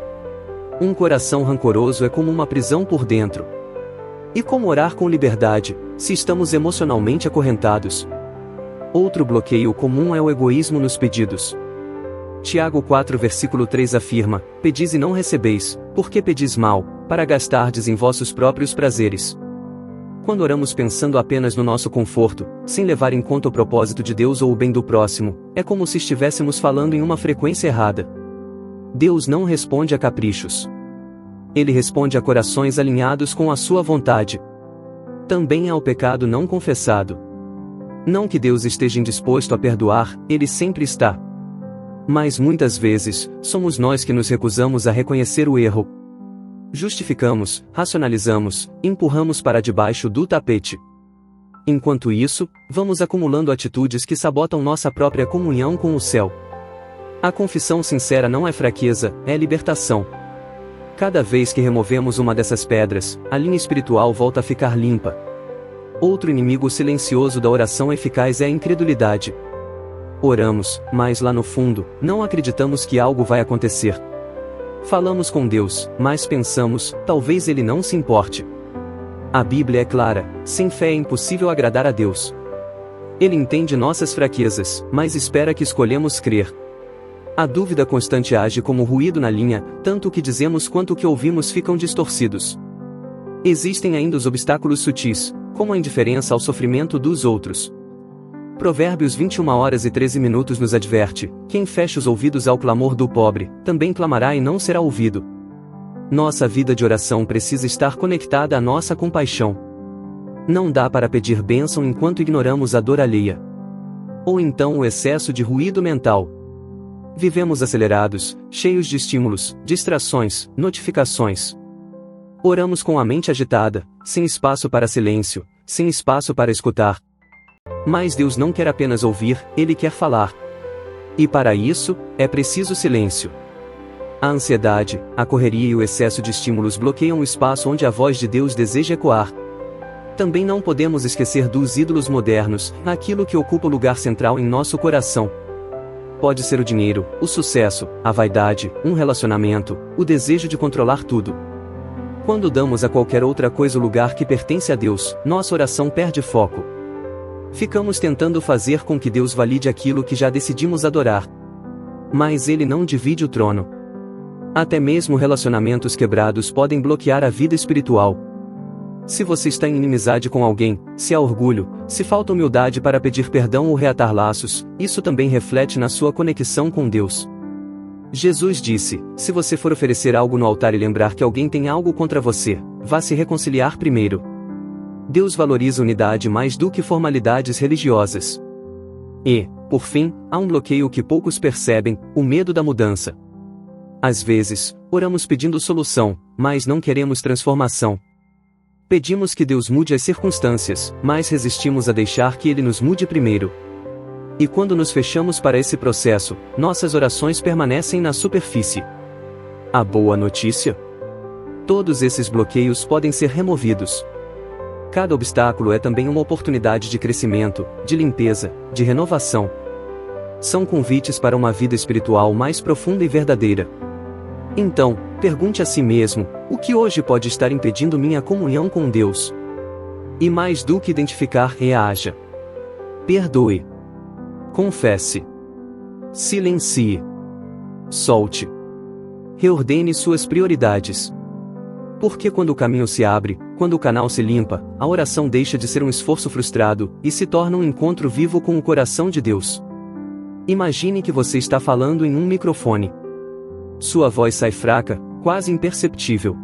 Um coração rancoroso é como uma prisão por dentro. E como orar com liberdade, se estamos emocionalmente acorrentados? Outro bloqueio comum é o egoísmo nos pedidos. Tiago 4 versículo 3 afirma: pedis e não recebeis, porque pedis mal, para gastardes em vossos próprios prazeres. Quando oramos pensando apenas no nosso conforto, sem levar em conta o propósito de Deus ou o bem do próximo, é como se estivéssemos falando em uma frequência errada. Deus não responde a caprichos. Ele responde a corações alinhados com a sua vontade. Também ao pecado não confessado. Não que Deus esteja indisposto a perdoar, Ele sempre está. Mas muitas vezes, somos nós que nos recusamos a reconhecer o erro. Justificamos, racionalizamos, empurramos para debaixo do tapete. Enquanto isso, vamos acumulando atitudes que sabotam nossa própria comunhão com o céu. A confissão sincera não é fraqueza, é libertação. Cada vez que removemos uma dessas pedras, a linha espiritual volta a ficar limpa. Outro inimigo silencioso da oração eficaz é a incredulidade. Oramos, mas lá no fundo, não acreditamos que algo vai acontecer. Falamos com Deus, mas pensamos, talvez Ele não se importe. A Bíblia é clara: sem fé é impossível agradar a Deus. Ele entende nossas fraquezas, mas espera que escolhemos crer. A dúvida constante age como ruído na linha, tanto o que dizemos quanto o que ouvimos ficam distorcidos. Existem ainda os obstáculos sutis, como a indiferença ao sofrimento dos outros. Provérbios 21h13 nos adverte: quem fecha os ouvidos ao clamor do pobre, também clamará e não será ouvido. Nossa vida de oração precisa estar conectada à nossa compaixão. Não dá para pedir bênção enquanto ignoramos a dor alheia. Ou então o excesso de ruído mental. Vivemos acelerados, cheios de estímulos, distrações, notificações. Oramos com a mente agitada, sem espaço para silêncio, sem espaço para escutar. Mas Deus não quer apenas ouvir, Ele quer falar. E para isso, é preciso silêncio. A ansiedade, a correria e o excesso de estímulos bloqueiam o espaço onde a voz de Deus deseja ecoar. Também não podemos esquecer dos ídolos modernos, aquilo que ocupa o lugar central em nosso coração. Pode ser o dinheiro, o sucesso, a vaidade, um relacionamento, o desejo de controlar tudo. Quando damos a qualquer outra coisa o lugar que pertence a Deus, nossa oração perde foco. Ficamos tentando fazer com que Deus valide aquilo que já decidimos adorar. Mas Ele não divide o trono. Até mesmo relacionamentos quebrados podem bloquear a vida espiritual. Se você está em inimizade com alguém, se há orgulho, se falta humildade para pedir perdão ou reatar laços, isso também reflete na sua conexão com Deus. Jesus disse: se você for oferecer algo no altar e lembrar que alguém tem algo contra você, vá se reconciliar primeiro. Deus valoriza unidade mais do que formalidades religiosas. E, por fim, há um bloqueio que poucos percebem: o medo da mudança. Às vezes, oramos pedindo solução, mas não queremos transformação. Pedimos que Deus mude as circunstâncias, mas resistimos a deixar que Ele nos mude primeiro. E quando nos fechamos para esse processo, nossas orações permanecem na superfície. A boa notícia? Todos esses bloqueios podem ser removidos. Cada obstáculo é também uma oportunidade de crescimento, de limpeza, de renovação. São convites para uma vida espiritual mais profunda e verdadeira. Então, pergunte a si mesmo: o que hoje pode estar impedindo minha comunhão com Deus? E mais do que identificar, reaja. Perdoe. Confesse. Silencie. Solte. Reordene suas prioridades. Porque quando o caminho se abre, quando o canal se limpa, a oração deixa de ser um esforço frustrado e se torna um encontro vivo com o coração de Deus. Imagine que você está falando em um microfone. Sua voz sai fraca, quase imperceptível.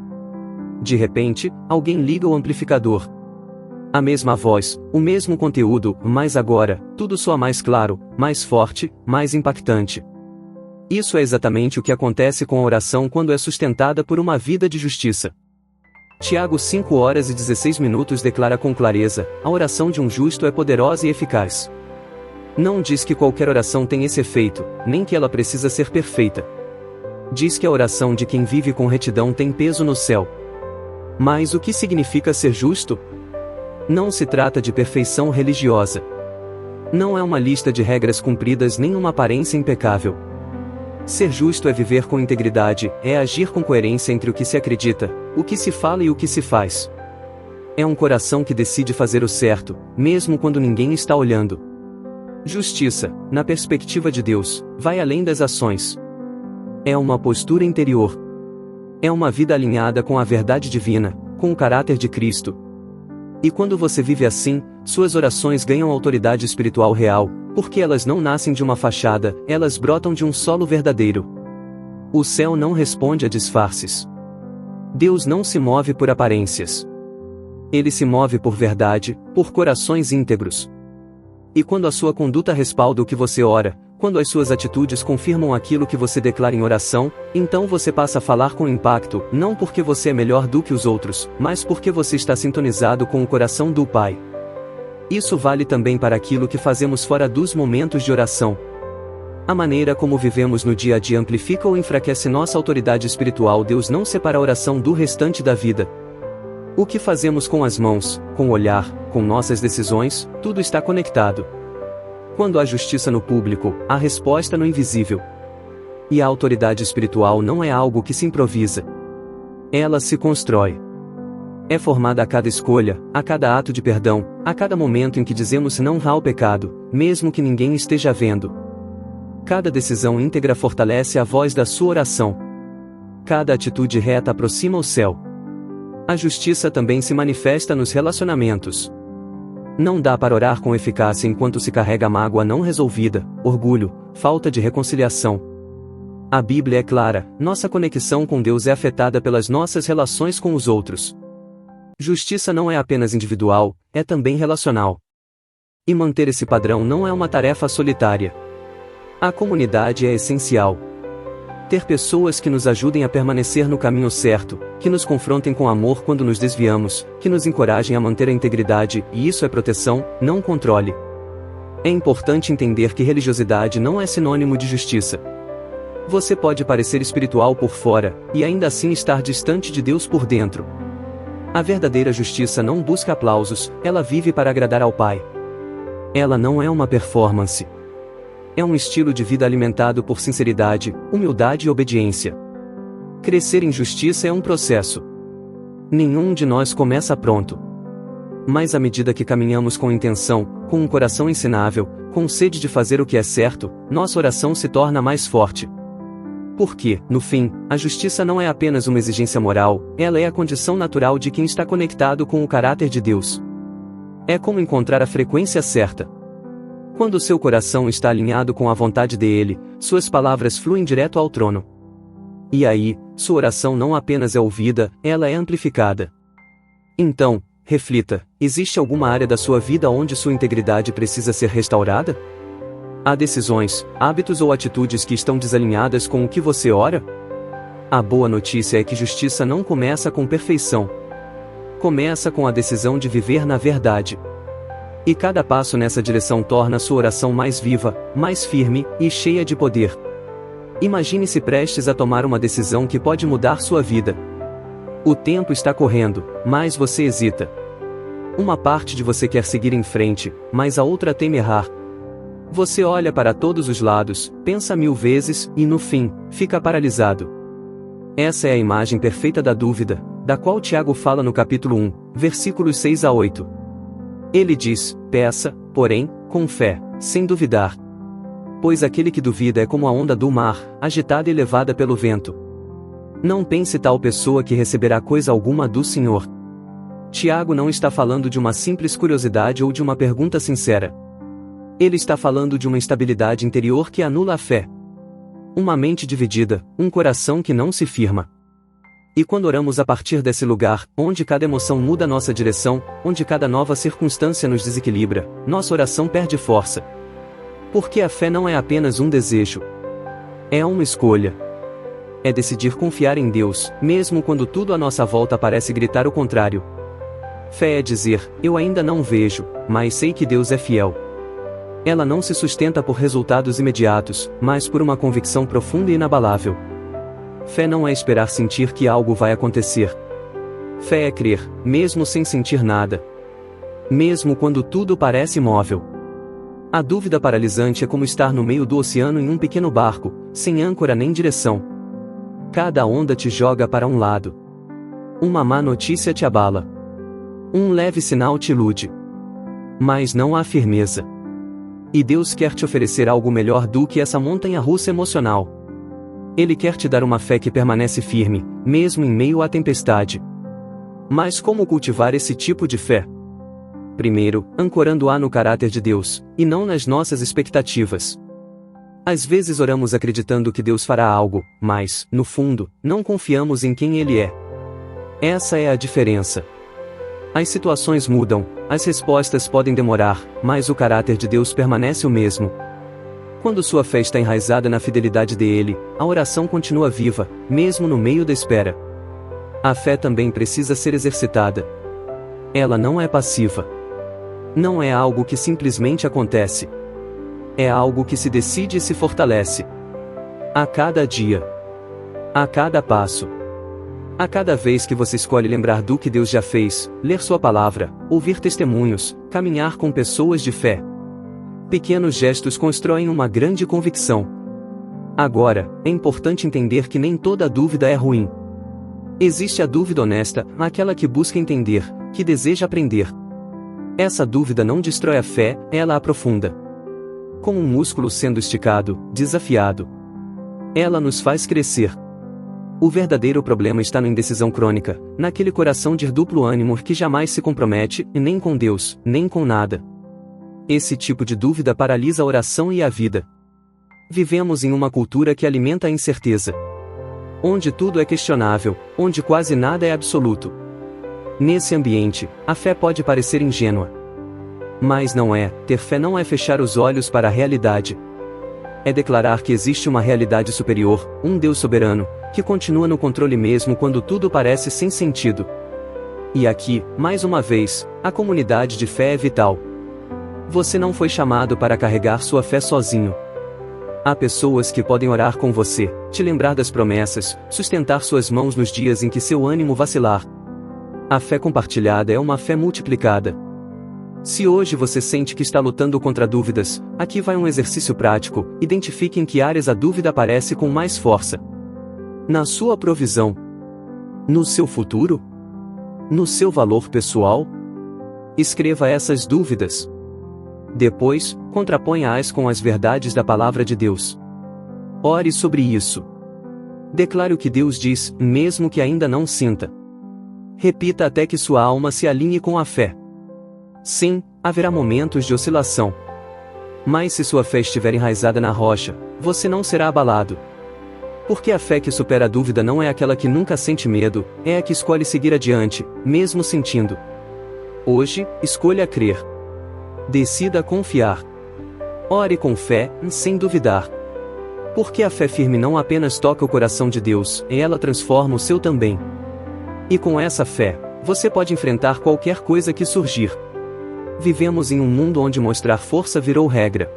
De repente, alguém liga o amplificador. A mesma voz, o mesmo conteúdo, mas agora, tudo soa mais claro, mais forte, mais impactante. Isso é exatamente o que acontece com a oração quando é sustentada por uma vida de justiça. Tiago 5:16 declara com clareza: a oração de um justo é poderosa e eficaz. Não diz que qualquer oração tem esse efeito, nem que ela precisa ser perfeita. Diz que a oração de quem vive com retidão tem peso no céu. Mas o que significa ser justo? Não se trata de perfeição religiosa. Não é uma lista de regras cumpridas nem uma aparência impecável. Ser justo é viver com integridade, é agir com coerência entre o que se acredita, o que se fala e o que se faz. É um coração que decide fazer o certo, mesmo quando ninguém está olhando. Justiça, na perspectiva de Deus, vai além das ações. É uma postura interior. É uma vida alinhada com a verdade divina, com o caráter de Cristo. E quando você vive assim, suas orações ganham autoridade espiritual real, porque elas não nascem de uma fachada, elas brotam de um solo verdadeiro. O céu não responde a disfarces. Deus não se move por aparências. Ele se move por verdade, por corações íntegros. E quando a sua conduta respalda o que você ora, quando as suas atitudes confirmam aquilo que você declara em oração, então você passa a falar com impacto, não porque você é melhor do que os outros, mas porque você está sintonizado com o coração do Pai. Isso vale também para aquilo que fazemos fora dos momentos de oração. A maneira como vivemos no dia a dia amplifica ou enfraquece nossa autoridade espiritual. Deus não separa a oração do restante da vida. O que fazemos com as mãos, com o olhar, com nossas decisões, tudo está conectado. Quando há justiça no público, há resposta no invisível. E a autoridade espiritual não é algo que se improvisa. Ela se constrói. É formada a cada escolha, a cada ato de perdão, a cada momento em que dizemos não ao pecado, mesmo que ninguém esteja vendo. Cada decisão íntegra fortalece a voz da sua oração. Cada atitude reta aproxima o céu. A justiça também se manifesta nos relacionamentos. Não dá para orar com eficácia enquanto se carrega mágoa não resolvida, orgulho, falta de reconciliação. A Bíblia é clara: nossa conexão com Deus é afetada pelas nossas relações com os outros. Justiça não é apenas individual, é também relacional. E manter esse padrão não é uma tarefa solitária. A comunidade é essencial. Ter pessoas que nos ajudem a permanecer no caminho certo, que nos confrontem com amor quando nos desviamos, que nos encorajem a manter a integridade, e isso é proteção, não controle. É importante entender que religiosidade não é sinônimo de justiça. Você pode parecer espiritual por fora, e ainda assim estar distante de Deus por dentro. A verdadeira justiça não busca aplausos, ela vive para agradar ao Pai. Ela não é uma performance. É um estilo de vida alimentado por sinceridade, humildade e obediência. Crescer em justiça é um processo. Nenhum de nós começa pronto. Mas à medida que caminhamos com intenção, com um coração ensinável, com sede de fazer o que é certo, nossa oração se torna mais forte. Porque, no fim, a justiça não é apenas uma exigência moral, ela é a condição natural de quem está conectado com o caráter de Deus. É como encontrar a frequência certa. Quando seu coração está alinhado com a vontade dele, suas palavras fluem direto ao trono. E aí, sua oração não apenas é ouvida, ela é amplificada. Então, reflita: existe alguma área da sua vida onde sua integridade precisa ser restaurada? Há decisões, hábitos ou atitudes que estão desalinhadas com o que você ora? A boa notícia é que justiça não começa com perfeição. Começa com a decisão de viver na verdade. E cada passo nessa direção torna sua oração mais viva, mais firme e cheia de poder. Imagine-se prestes a tomar uma decisão que pode mudar sua vida. O tempo está correndo, mas você hesita. Uma parte de você quer seguir em frente, mas a outra teme errar. Você olha para todos os lados, pensa 1000 vezes, e no fim, fica paralisado. Essa é a imagem perfeita da dúvida, da qual Tiago fala no capítulo 1, versículos 6 a 8. Ele diz: peça, porém, com fé, sem duvidar. Pois aquele que duvida é como a onda do mar, agitada e levada pelo vento. Não pense tal pessoa que receberá coisa alguma do Senhor. Tiago não está falando de uma simples curiosidade ou de uma pergunta sincera. Ele está falando de uma instabilidade interior que anula a fé. Uma mente dividida, um coração que não se firma. E quando oramos a partir desse lugar, onde cada emoção muda nossa direção, onde cada nova circunstância nos desequilibra, nossa oração perde força. Porque a fé não é apenas um desejo. É uma escolha. É decidir confiar em Deus, mesmo quando tudo à nossa volta parece gritar o contrário. Fé é dizer, eu ainda não vejo, mas sei que Deus é fiel. Ela não se sustenta por resultados imediatos, mas por uma convicção profunda e inabalável. Fé não é esperar sentir que algo vai acontecer. Fé é crer, mesmo sem sentir nada. Mesmo quando tudo parece imóvel. A dúvida paralisante é como estar no meio do oceano em um pequeno barco, sem âncora nem direção. Cada onda te joga para um lado. Uma má notícia te abala. Um leve sinal te ilude. Mas não há firmeza. E Deus quer te oferecer algo melhor do que essa montanha-russa emocional. Ele quer te dar uma fé que permanece firme, mesmo em meio à tempestade. Mas como cultivar esse tipo de fé? Primeiro, ancorando-a no caráter de Deus, e não nas nossas expectativas. Às vezes oramos acreditando que Deus fará algo, mas, no fundo, não confiamos em quem Ele é. Essa é a diferença. As situações mudam, as respostas podem demorar, mas o caráter de Deus permanece o mesmo. Quando sua fé está enraizada na fidelidade dele, a oração continua viva, mesmo no meio da espera. A fé também precisa ser exercitada. Ela não é passiva. Não é algo que simplesmente acontece. É algo que se decide e se fortalece. A cada dia. A cada passo. A cada vez que você escolhe lembrar do que Deus já fez, ler sua palavra, ouvir testemunhos, caminhar com pessoas de fé. Pequenos gestos constroem uma grande convicção. Agora, é importante entender que nem toda dúvida é ruim. Existe a dúvida honesta, aquela que busca entender, que deseja aprender. Essa dúvida não destrói a fé, ela a aprofunda. Como um músculo sendo esticado, desafiado. Ela nos faz crescer. O verdadeiro problema está na indecisão crônica, naquele coração de duplo ânimo que jamais se compromete, nem com Deus, nem com nada. Esse tipo de dúvida paralisa a oração e a vida. Vivemos em uma cultura que alimenta a incerteza. Onde tudo é questionável, onde quase nada é absoluto. Nesse ambiente, a fé pode parecer ingênua. Mas não é, ter fé não é fechar os olhos para a realidade. É declarar que existe uma realidade superior, um Deus soberano, que continua no controle mesmo quando tudo parece sem sentido. E aqui, mais uma vez, a comunidade de fé é vital. Você não foi chamado para carregar sua fé sozinho. Há pessoas que podem orar com você, te lembrar das promessas, sustentar suas mãos nos dias em que seu ânimo vacilar. A fé compartilhada é uma fé multiplicada. Se hoje você sente que está lutando contra dúvidas, aqui vai um exercício prático: identifique em que áreas a dúvida aparece com mais força. Na sua provisão? No seu futuro? No seu valor pessoal? Escreva essas dúvidas. Depois, contraponha-as com as verdades da palavra de Deus. Ore sobre isso. Declare o que Deus diz, mesmo que ainda não sinta. Repita até que sua alma se alinhe com a fé. Sim, haverá momentos de oscilação. Mas se sua fé estiver enraizada na rocha, você não será abalado. Porque a fé que supera a dúvida não é aquela que nunca sente medo, é a que escolhe seguir adiante, mesmo sentindo. Hoje, escolha crer. Decida confiar. Ore com fé, sem duvidar. Porque a fé firme não apenas toca o coração de Deus, ela transforma o seu também. E com essa fé, você pode enfrentar qualquer coisa que surgir. Vivemos em um mundo onde mostrar força virou regra.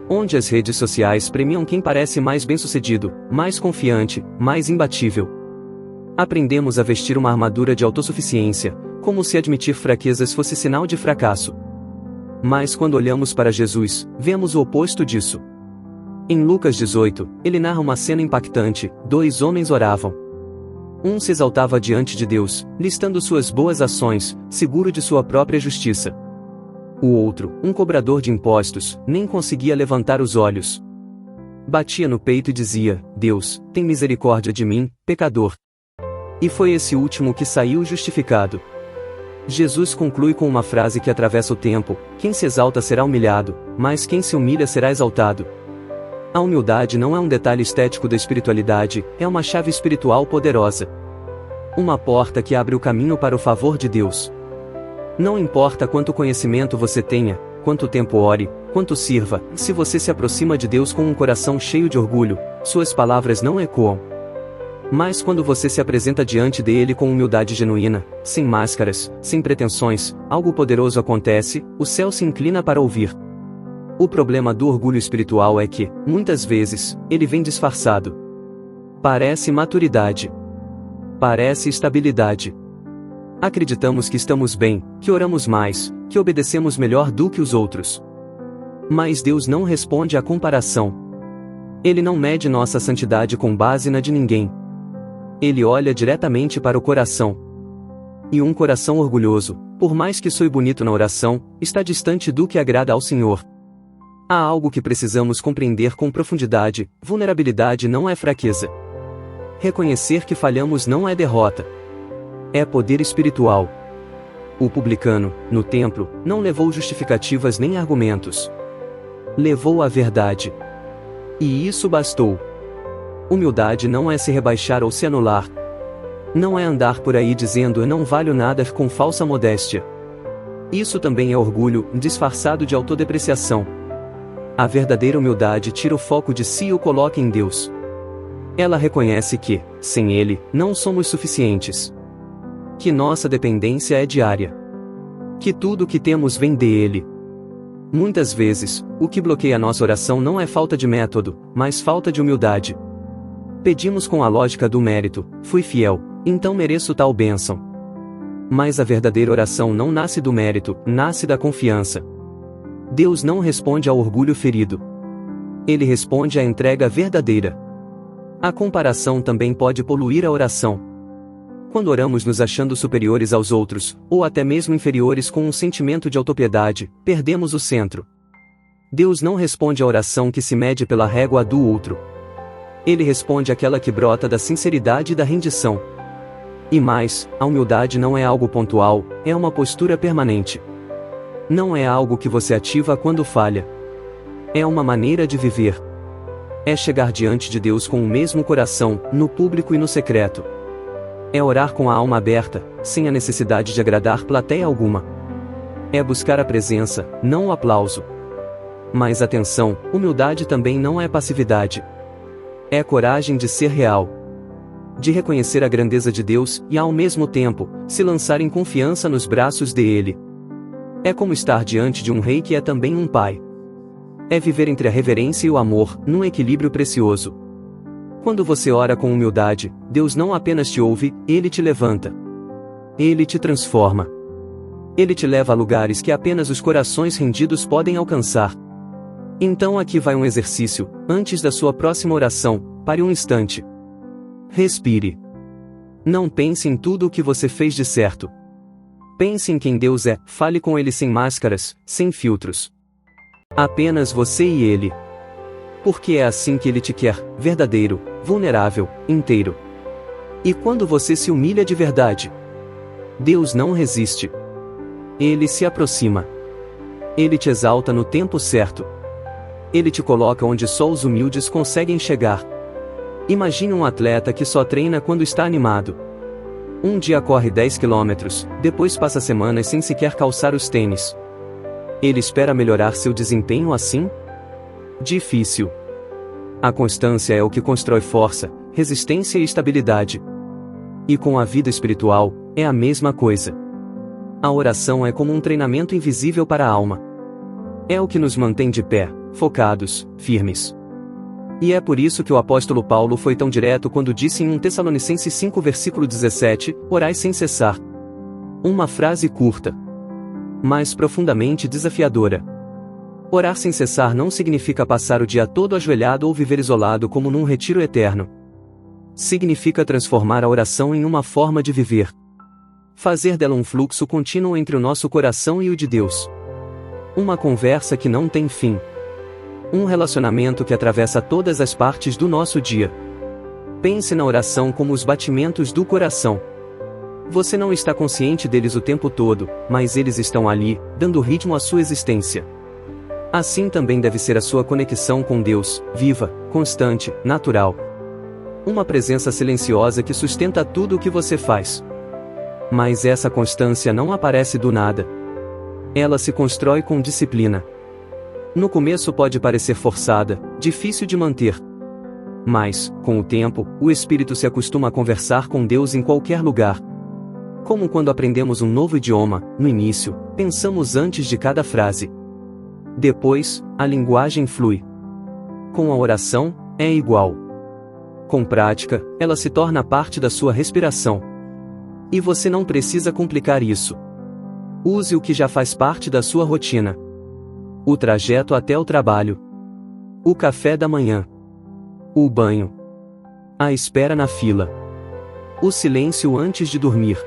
Onde as redes sociais premiam quem parece mais bem-sucedido, mais confiante, mais imbatível. Aprendemos a vestir uma armadura de autossuficiência, como se admitir fraquezas fosse sinal de fracasso. Mas quando olhamos para Jesus, vemos o oposto disso. Em Lucas 18, ele narra uma cena impactante: 2 homens oravam. Um se exaltava diante de Deus, listando suas boas ações, seguro de sua própria justiça. O outro, um cobrador de impostos, nem conseguia levantar os olhos. Batia no peito e dizia: Deus, tem misericórdia de mim, pecador. E foi esse último que saiu justificado. Jesus conclui com uma frase que atravessa o tempo: quem se exalta será humilhado, mas quem se humilha será exaltado. A humildade não é um detalhe estético da espiritualidade, é uma chave espiritual poderosa. Uma porta que abre o caminho para o favor de Deus. Não importa quanto conhecimento você tenha, quanto tempo ore, quanto sirva, se você se aproxima de Deus com um coração cheio de orgulho, suas palavras não ecoam. Mas quando você se apresenta diante dele com humildade genuína, sem máscaras, sem pretensões, algo poderoso acontece, o céu se inclina para ouvir. O problema do orgulho espiritual é que, muitas vezes, ele vem disfarçado. Parece maturidade. Parece estabilidade. Acreditamos que estamos bem, que oramos mais, que obedecemos melhor do que os outros. Mas Deus não responde à comparação. Ele não mede nossa santidade com base na de ninguém. Ele olha diretamente para o coração. E um coração orgulhoso, por mais que soe bonito na oração, está distante do que agrada ao Senhor. Há algo que precisamos compreender com profundidade: vulnerabilidade não é fraqueza. Reconhecer que falhamos não é derrota. É poder espiritual. O publicano, no templo, não levou justificativas nem argumentos. Levou a verdade. E isso bastou. Humildade não é se rebaixar ou se anular. Não é andar por aí dizendo eu não valho nada com falsa modéstia. Isso também é orgulho, disfarçado de autodepreciação. A verdadeira humildade tira o foco de si e o coloca em Deus. Ela reconhece que, sem Ele, não somos suficientes. Que nossa dependência é diária. Que tudo o que temos vem dele. Muitas vezes, o que bloqueia nossa oração não é falta de método, mas falta de humildade. Pedimos com a lógica do mérito: fui fiel, então mereço tal bênção. Mas a verdadeira oração não nasce do mérito, nasce da confiança. Deus não responde ao orgulho ferido. Ele responde à entrega verdadeira. A comparação também pode poluir a oração. Quando oramos nos achando superiores aos outros, ou até mesmo inferiores com um sentimento de autopiedade, perdemos o centro. Deus não responde à oração que se mede pela régua do outro. Ele responde àquela que brota da sinceridade e da rendição. E mais, a humildade não é algo pontual, é uma postura permanente. Não é algo que você ativa quando falha. É uma maneira de viver. É chegar diante de Deus com o mesmo coração, no público e no secreto. É orar com a alma aberta, sem a necessidade de agradar plateia alguma. É buscar a presença, não o aplauso. Mas atenção, humildade também não é passividade. É coragem de ser real. De reconhecer a grandeza de Deus e, ao mesmo tempo, se lançar em confiança nos braços dele. É como estar diante de um rei que é também um pai. É viver entre a reverência e o amor, num equilíbrio precioso. Quando você ora com humildade, Deus não apenas te ouve, Ele te levanta. Ele te transforma. Ele te leva a lugares que apenas os corações rendidos podem alcançar. Então aqui vai um exercício: antes da sua próxima oração, pare um instante. Respire. Não pense em tudo o que você fez de certo. Pense em quem Deus é, fale com Ele sem máscaras, sem filtros. Apenas você e Ele. Porque é assim que Ele te quer, verdadeiro, vulnerável, inteiro. E quando você se humilha de verdade, Deus não resiste. Ele se aproxima. Ele te exalta no tempo certo. Ele te coloca onde só os humildes conseguem chegar. Imagine um atleta que só treina quando está animado. Um dia corre 10 quilômetros, depois passa semanas sem sequer calçar os tênis. Ele espera melhorar seu desempenho assim? Difícil. A constância é o que constrói força, resistência e estabilidade. E com a vida espiritual, é a mesma coisa. A oração é como um treinamento invisível para a alma. É o que nos mantém de pé, focados, firmes. E é por isso que o apóstolo Paulo foi tão direto quando disse em 1 Tessalonicenses 5 versículo 17, orai sem cessar. Uma frase curta, mas profundamente desafiadora. Orar sem cessar não significa passar o dia todo ajoelhado ou viver isolado como num retiro eterno. Significa transformar a oração em uma forma de viver. Fazer dela um fluxo contínuo entre o nosso coração e o de Deus. Uma conversa que não tem fim. Um relacionamento que atravessa todas as partes do nosso dia. Pense na oração como os batimentos do coração. Você não está consciente deles o tempo todo, mas eles estão ali, dando ritmo à sua existência. Assim também deve ser a sua conexão com Deus, viva, constante, natural. Uma presença silenciosa que sustenta tudo o que você faz. Mas essa constância não aparece do nada. Ela se constrói com disciplina. No começo pode parecer forçada, difícil de manter. Mas, com o tempo, o espírito se acostuma a conversar com Deus em qualquer lugar. Como quando aprendemos um novo idioma, no início, pensamos antes de cada frase. Depois, a linguagem flui. Com a oração, é igual. Com prática, ela se torna parte da sua respiração. E você não precisa complicar isso. Use o que já faz parte da sua rotina. O trajeto até o trabalho. O café da manhã. O banho. A espera na fila. O silêncio antes de dormir.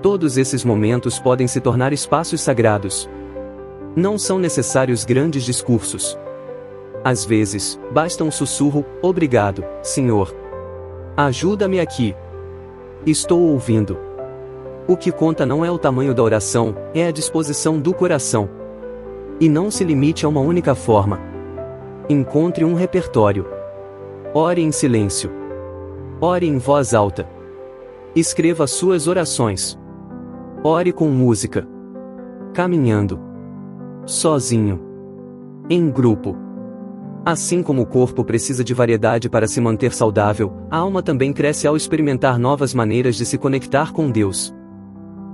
Todos esses momentos podem se tornar espaços sagrados. Não são necessários grandes discursos. Às vezes, basta um sussurro: obrigado, Senhor. Ajuda-me aqui. Estou ouvindo. O que conta não é o tamanho da oração, é a disposição do coração. E não se limite a uma única forma. Encontre um repertório. Ore em silêncio. Ore em voz alta. Escreva suas orações. Ore com música. Caminhando. Sozinho. Em grupo. Assim como o corpo precisa de variedade para se manter saudável, a alma também cresce ao experimentar novas maneiras de se conectar com Deus.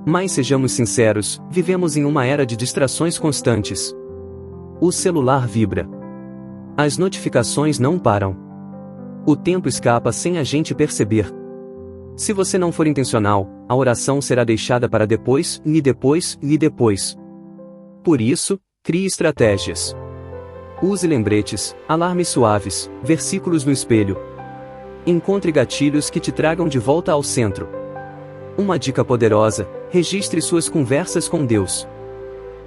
Mas sejamos sinceros, vivemos em uma era de distrações constantes. O celular vibra. As notificações não param. O tempo escapa sem a gente perceber. Se você não for intencional, a oração será deixada para depois, e depois, e depois. Por isso, crie estratégias. Use lembretes, alarmes suaves, versículos no espelho. Encontre gatilhos que te tragam de volta ao centro. Uma dica poderosa: registre suas conversas com Deus.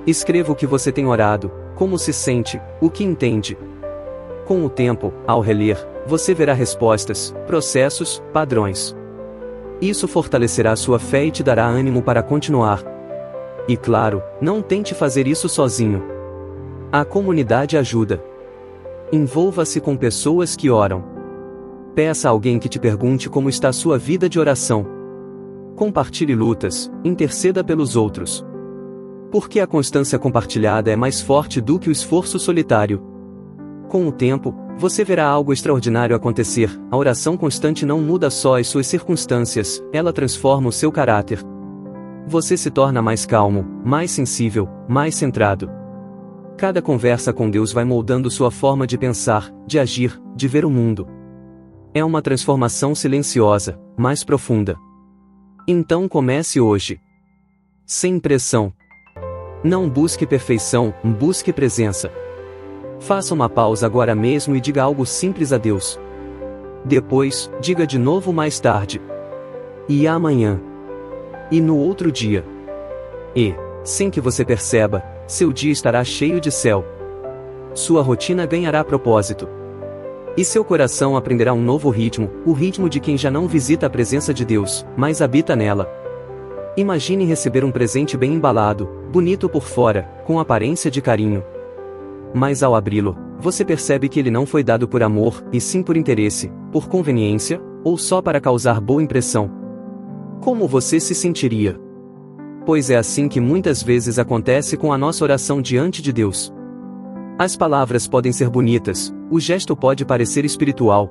Escreva o que você tem orado, como se sente, o que entende. Com o tempo, ao reler, você verá respostas, processos, padrões. Isso fortalecerá sua fé e te dará ânimo para continuar. E claro, não tente fazer isso sozinho. A comunidade ajuda. Envolva-se com pessoas que oram. Peça a alguém que te pergunte como está a sua vida de oração. Compartilhe lutas, interceda pelos outros. Porque a constância compartilhada é mais forte do que o esforço solitário. Com o tempo, você verá algo extraordinário acontecer. A oração constante não muda só as suas circunstâncias, ela transforma o seu caráter. Você se torna mais calmo, mais sensível, mais centrado. Cada conversa com Deus vai moldando sua forma de pensar, de agir, de ver o mundo. É uma transformação silenciosa, mais profunda. Então comece hoje. Sem pressão. Não busque perfeição, busque presença. Faça uma pausa agora mesmo e diga algo simples a Deus. Depois, diga de novo mais tarde. E amanhã. E no outro dia. E, sem que você perceba, seu dia estará cheio de céu. Sua rotina ganhará propósito. E seu coração aprenderá um novo ritmo, o ritmo de quem já não visita a presença de Deus, mas habita nela. Imagine receber um presente bem embalado, bonito por fora, com aparência de carinho. Mas ao abri-lo, você percebe que ele não foi dado por amor, e sim por interesse, por conveniência, ou só para causar boa impressão. Como você se sentiria? Pois é assim que muitas vezes acontece com a nossa oração diante de Deus. As palavras podem ser bonitas, o gesto pode parecer espiritual.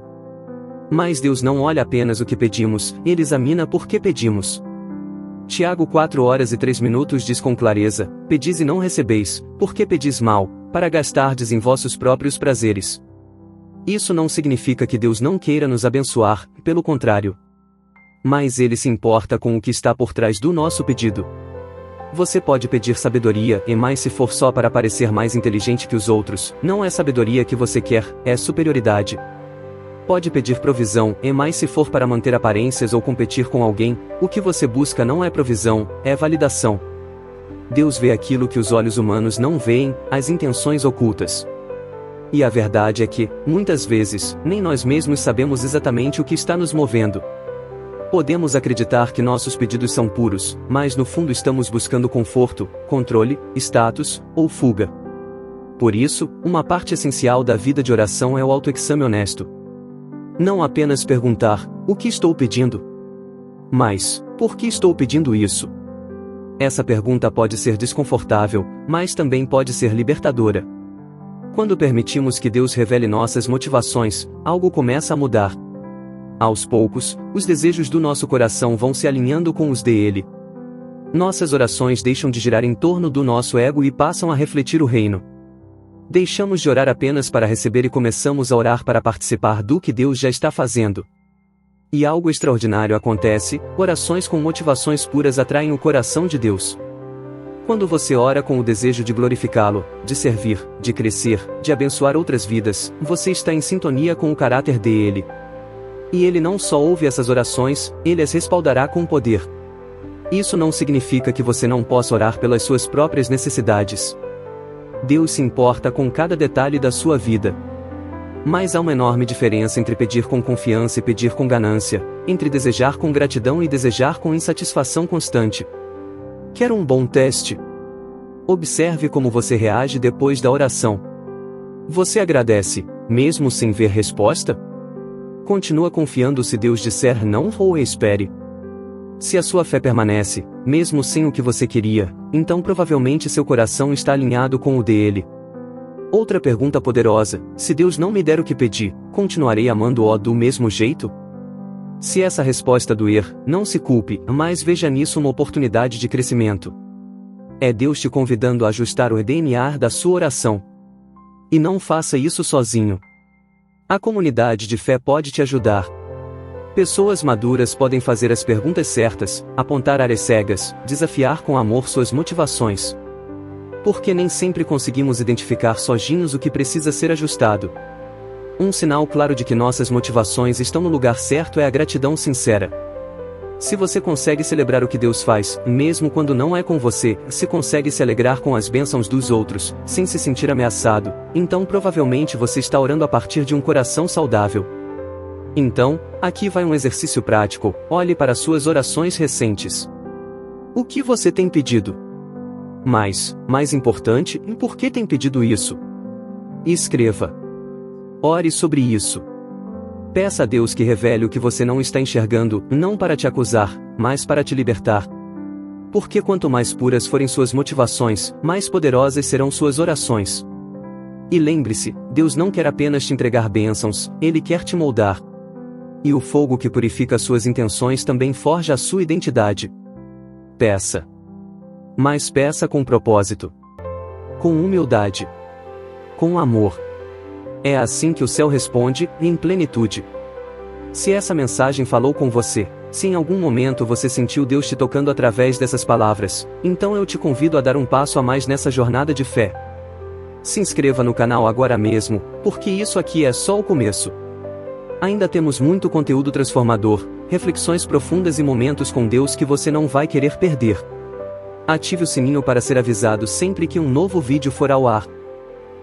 Mas Deus não olha apenas o que pedimos, Ele examina por que pedimos. Tiago 4:3 diz com clareza: pedis e não recebeis, porque pedis mal, para gastardes em vossos próprios prazeres. Isso não significa que Deus não queira nos abençoar, pelo contrário. Mas Ele se importa com o que está por trás do nosso pedido. Você pode pedir sabedoria, e mais se for só para parecer mais inteligente que os outros, não é sabedoria que você quer, é superioridade. Pode pedir provisão, e mais se for para manter aparências ou competir com alguém, o que você busca não é provisão, é validação. Deus vê aquilo que os olhos humanos não veem, as intenções ocultas. E a verdade é que, muitas vezes, nem nós mesmos sabemos exatamente o que está nos movendo. Podemos acreditar que nossos pedidos são puros, mas no fundo estamos buscando conforto, controle, status ou fuga. Por isso, uma parte essencial da vida de oração é o autoexame honesto. Não apenas perguntar, o que estou pedindo? Mas, por que estou pedindo isso? Essa pergunta pode ser desconfortável, mas também pode ser libertadora. Quando permitimos que Deus revele nossas motivações, algo começa a mudar. Aos poucos, os desejos do nosso coração vão se alinhando com os dele. Nossas orações deixam de girar em torno do nosso ego e passam a refletir o reino. Deixamos de orar apenas para receber e começamos a orar para participar do que Deus já está fazendo. E algo extraordinário acontece, orações com motivações puras atraem o coração de Deus. Quando você ora com o desejo de glorificá-lo, de servir, de crescer, de abençoar outras vidas, você está em sintonia com o caráter dele. E ele não só ouve essas orações, ele as respaldará com poder. Isso não significa que você não possa orar pelas suas próprias necessidades. Deus se importa com cada detalhe da sua vida. Mas há uma enorme diferença entre pedir com confiança e pedir com ganância, entre desejar com gratidão e desejar com insatisfação constante. Quer um bom teste? Observe como você reage depois da oração. Você agradece, mesmo sem ver resposta? Continua confiando se Deus disser não ou espere? Se a sua fé permanece, mesmo sem o que você queria, então provavelmente seu coração está alinhado com o dele. Outra pergunta poderosa: se Deus não me der o que pedi, continuarei amando-o do mesmo jeito? Se essa resposta doer, não se culpe, mas veja nisso uma oportunidade de crescimento. É Deus te convidando a ajustar o DNA da sua oração. E não faça isso sozinho. A comunidade de fé pode te ajudar. Pessoas maduras podem fazer as perguntas certas, apontar áreas cegas, desafiar com amor suas motivações. Porque nem sempre conseguimos identificar sozinhos o que precisa ser ajustado. Um sinal claro de que nossas motivações estão no lugar certo é a gratidão sincera. Se você consegue celebrar o que Deus faz, mesmo quando não é com você, se consegue se alegrar com as bênçãos dos outros, sem se sentir ameaçado, então provavelmente você está orando a partir de um coração saudável. Então, aqui vai um exercício prático: olhe para suas orações recentes. O que você tem pedido? Mais importante, por que tem pedido isso? E escreva. Ore sobre isso. Peça a Deus que revele o que você não está enxergando, não para te acusar, mas para te libertar. Porque quanto mais puras forem suas motivações, mais poderosas serão suas orações. E lembre-se, Deus não quer apenas te entregar bênçãos, Ele quer te moldar. E o fogo que purifica suas intenções também forja a sua identidade. Peça. Mas peça com propósito. Com humildade. Com amor. É assim que o céu responde, em plenitude. Se essa mensagem falou com você, se em algum momento você sentiu Deus te tocando através dessas palavras, então eu te convido a dar um passo a mais nessa jornada de fé. Se inscreva no canal agora mesmo, porque isso aqui é só o começo. Ainda temos muito conteúdo transformador, reflexões profundas e momentos com Deus que você não vai querer perder. Ative o sininho para ser avisado sempre que um novo vídeo for ao ar.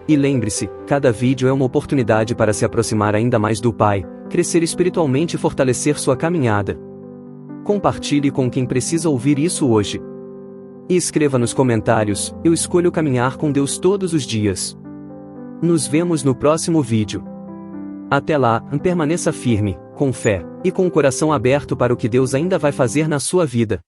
E lembre-se, cada vídeo é uma oportunidade para se aproximar ainda mais do Pai, crescer espiritualmente e fortalecer sua caminhada. Compartilhe com quem precisa ouvir isso hoje. E escreva nos comentários: eu escolho caminhar com Deus todos os dias. Nos vemos no próximo vídeo. Até lá, permaneça firme, com fé, e com o coração aberto para o que Deus ainda vai fazer na sua vida.